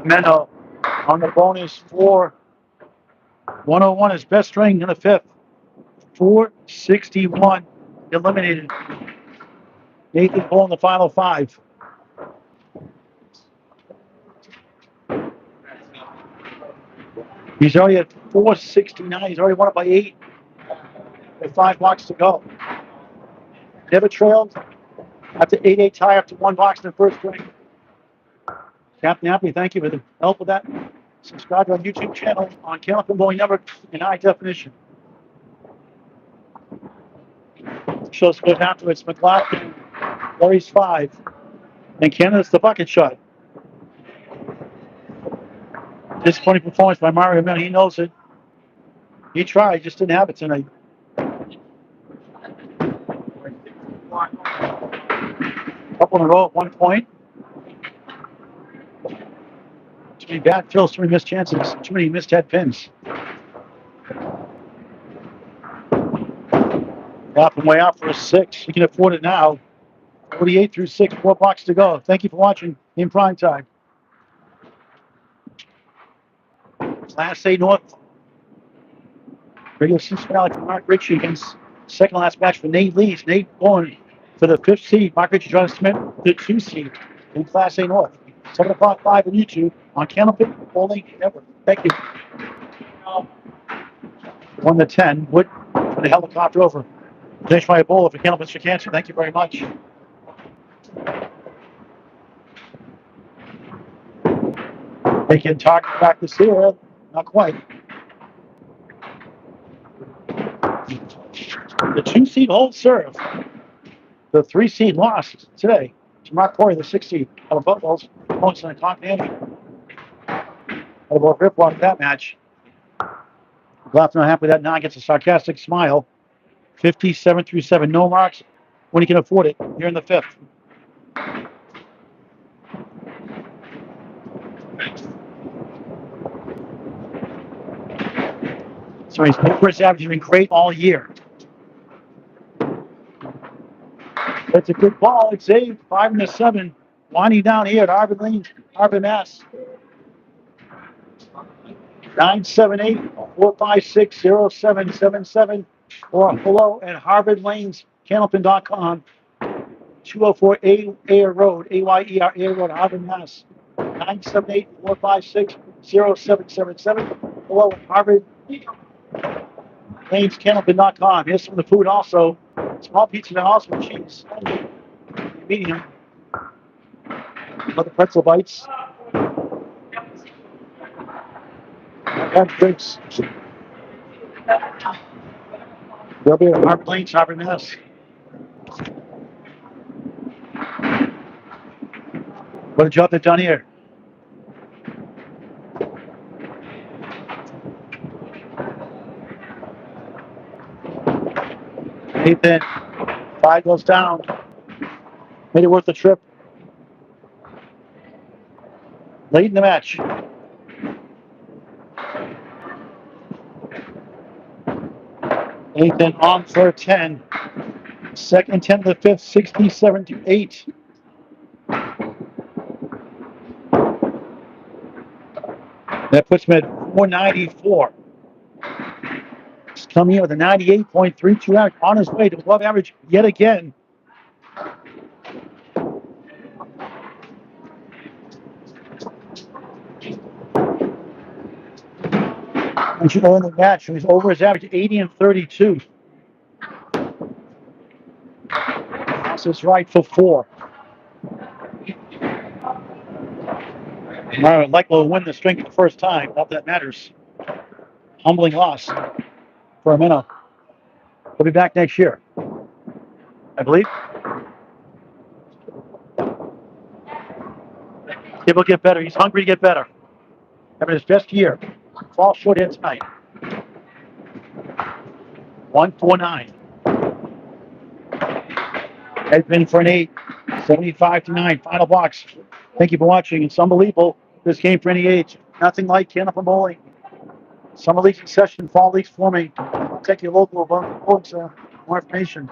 Ameno on the bonus for 101, his best string in the 5th. 461 eliminated. Nathan Bull in the final 5. He's already at 469. He's already won it by 8 with 5 blocks to go. Never trailed after 8-8 tie after 1 box in the first string. Captain Happy, thank you for the help with that. Subscribe to our YouTube channel on California Bowling Network in high definition. Show scores afterwards. McLaughlin, Larry's 5. And Canada's the bucket shot. Disappointing performance by Mario Ameno. He knows it. He tried, just didn't have it tonight. Couple in a row at 1 point. Too many bad fills, too many missed chances, too many missed head pins. Dropping way out for a 6. You can afford it now. 48 through 6, 4 blocks to go. Thank you for watching in prime time. Class A North. Radio season finale for Mark Ritchie against second last match for Nate Lees. Nate going for the 5th seed. Mark Ritchie trying to submit the 2 seed in Class A North. 7 o'clock live on YouTube on Candlepin Bowling Network. Thank you. 1-10. Wood for the helicopter over. Finish by a bowler for Candlepin for Cancer. Thank you very much. They can target practice here. Not quite. The 2 seed holds serve. The 3 seed lost today to Mark Porter, the 6 seed. Out of footballs, points on the continental. Had about rip off that match. Glad not happy with that. Now gets a sarcastic smile. 57 through 7. No marks when he can afford it here in the 5th. So his first average has been great all year. That's a good ball. It's saved. 5-7. Winding down here at Harvard Lane, Harvard, Mass. 978-456-0777 or hello at harvardlanescandlepin.com. 204 Ayer Road, Ayer Road, Harvard, Mass. 978-456-0777. Hello, Harvard Lanes Candlepin.com. Here's some of the food also. Small pizza and also cheese. Medium. Other pretzel bites. And drinks. They'll be at Harvard Lanes, Harvard, Mass. What a job they've done here. Nathan, 5 goes down. Made it worth the trip. Late in the match. Nathan on for 10. Second 10 to the fifth, 67-8. That puts him at 494. He's coming in with a 98.32 average, on his way to above average yet again. And should win the match. He's over his average, 80-32. That's his rightful 4. Myron Lechler will win the string for the first time. Not that that matters. Humbling loss for Ameno. He'll be back next year, I believe. He will get better. He's hungry to get better. Having his best year. Fall short here tonight. 149. Headpin for an 8. 75-9. Final box. Thank you for watching. It's unbelievable. This game for any age. Nothing like Candlepin Bowling. Summer leagues in session. Fall leagues forming. Contact your local bowling for more information.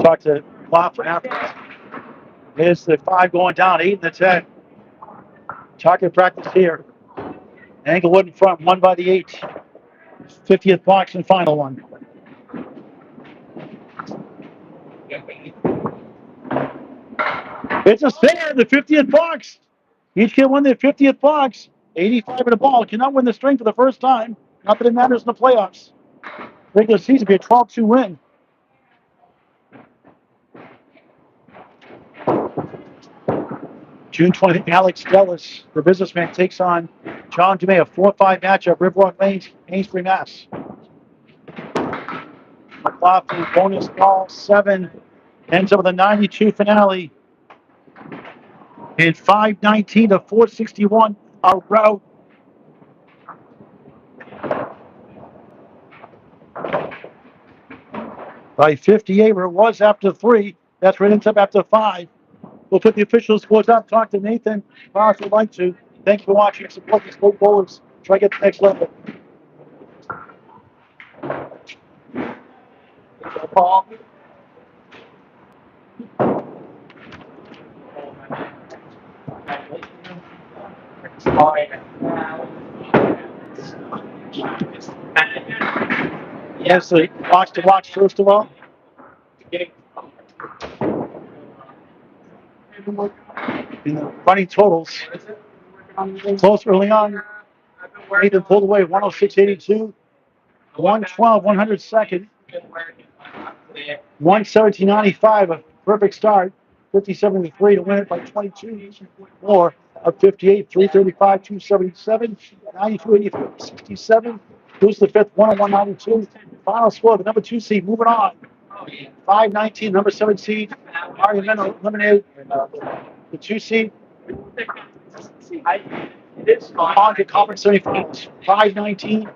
Talk to McLaughlin afterwards. Here's the 5 going down, 8 and the 10. Target practice here. Englewood in front, won by the 8. 50th box and final one. It's a spinner in the 50th box. Each kid won their 50th box. 85 in the ball. Cannot win the string for the first time. Not that it matters in the playoffs. Regular season be a 12-2 win. June 20th, Alex Dellis, the businessman, takes on John DeMay, a 4-5 matchup, Riverwalk Lanes, Amesbury, Mass. McLaughlin, bonus ball, 7, ends up with a 92 finale. And 519 to 461, a rout. By 58, where it was after 3, that's where it ends up after 5. We'll put the official scores up, talk to Nathan if you'd like to. Thank you for watching. Support these great bowlers. Try to get to the next level. Paul. Yes, so box to watch first of all. In the running totals, close early on. Nathan pulled away 106.82, 112, 100 second, 117.95, a perfect start, 57-3 to win it by 22 more of 58, 335, 277, 92, 84, 67. Who's the fifth? 101.92. Final score, the number 2 seed moving on. 519, number 7 seed, Ameno eliminated. The 2 seed on to conference semifinals. 519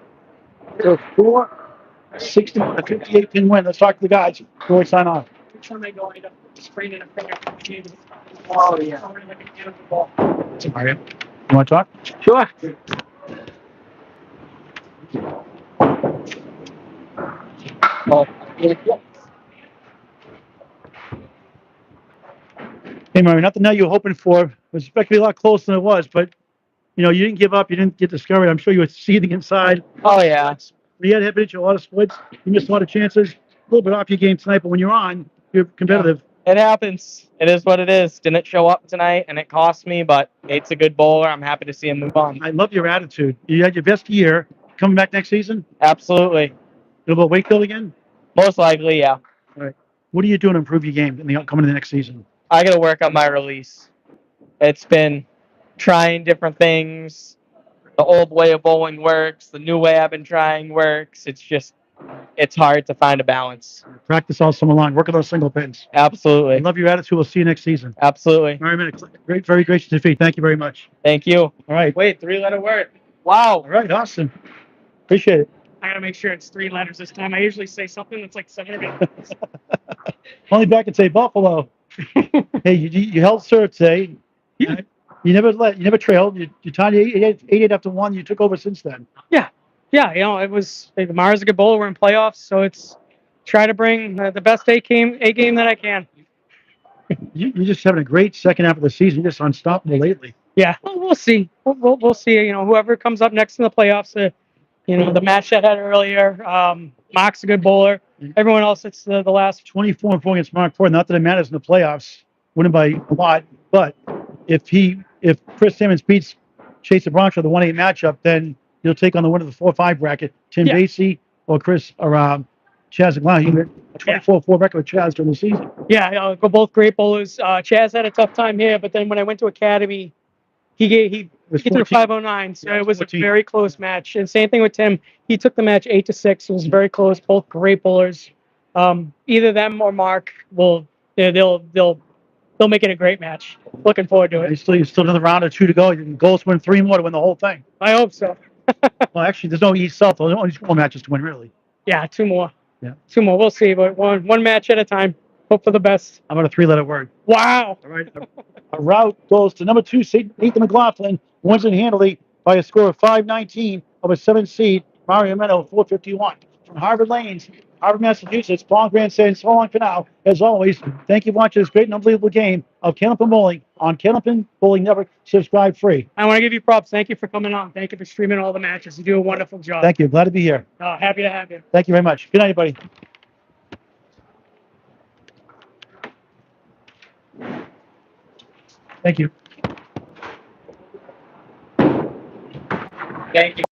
to 461, a 58 pin win. Let's talk to the guys before we sign off. Which one am I going to sprain in a finger? Oh, yeah. Mario, you want to talk? Sure. Hey, Mario, not the night you were hoping for. It was expected to be a lot closer than it was, but you know, you didn't give up. You didn't get discouraged. I'm sure you were seething inside. Oh yeah, You had hit a lot of splits. You missed a lot of chances. A little bit off your game tonight, but when you're on, you're competitive. it happens. It is what it is. Didn't show up tonight, and it cost me. But Nate's a good bowler. I'm happy to see him move on. I love your attitude. You had your best year. Coming back next season? Absolutely. You'll go Wakefield again? Most likely, yeah. All right. What are you doing to improve your game in the coming to the next season? I got to work on my release. It's been trying different things. The old way of bowling works. The new way I've been trying works. It's hard to find a balance. Practice all summer long. Work on those single pins. I Absolutely. love your attitude. We'll see you next season. Absolutely. All right, man. Great, very gracious defeat. Thank you very much. Thank you. All right. Wait, 3-letter word. Wow. All right. Awesome. Appreciate it. I gotta make sure it's 3 letters this time. I usually say something that's like 7 or 8. Only back and say Buffalo. Hey, you held serve today. Yeah. You never trailed. You tied 8-8 after 1. You took over since then. Yeah, you know, it was Mara's a good bowler. We're in playoffs, so it's try to bring the best A game that I can. You're just having a great second half of the season. You're just unstoppable lately. Yeah, we'll see. We'll see. You know, whoever comes up next in the playoffs. You know, the match that I had earlier. Mark's a good bowler. Everyone else, it's the last. 24-4 against Mark Ford. Not that it matters in the playoffs. Winning by a lot, but if Chris Simmons beats Chase Bronx for the 1-8 matchup, then you'll take on the winner of the 4-5 bracket, Tim Basie or Chris or Chaz McLaughlin. He went a 24-4 record with Chaz during the season. Yeah, we're both great bowlers. Chaz had a tough time here, but then when I went to Academy, he threw 509, so it was 14. A very close match. And same thing with Tim. He took the match 8-6. It was very close. Both great bowlers. Either them or Mark they'll make it a great match. Looking forward to it. Still another round or 2 to go. You can goals win 3 more to win the whole thing. I hope so. Well, actually, there's no East South. There's only 4 matches to win, really. Yeah, 2 more. Yeah, 2 more. We'll see, but one match at a time. Hope for the best. How about a 3-letter word? Wow. All right. A route goes to number 2 seed Nathan McLaughlin, wins it handily by a score of 519 over 7 seed Mario Ameno 451. From Harvard Lanes, Harvard, Massachusetts, Paul Grant saying so long for now. As always, thank you for watching this great and unbelievable game of Candlepin Bowling on Candlepin Bowling Network. Subscribe free. I want to give you props. Thank you for coming on. Thank you for streaming all the matches. You do a wonderful job. Thank you. Glad to be here. Happy to have you. Thank you very much. Good night, everybody. Thank you. Thank you.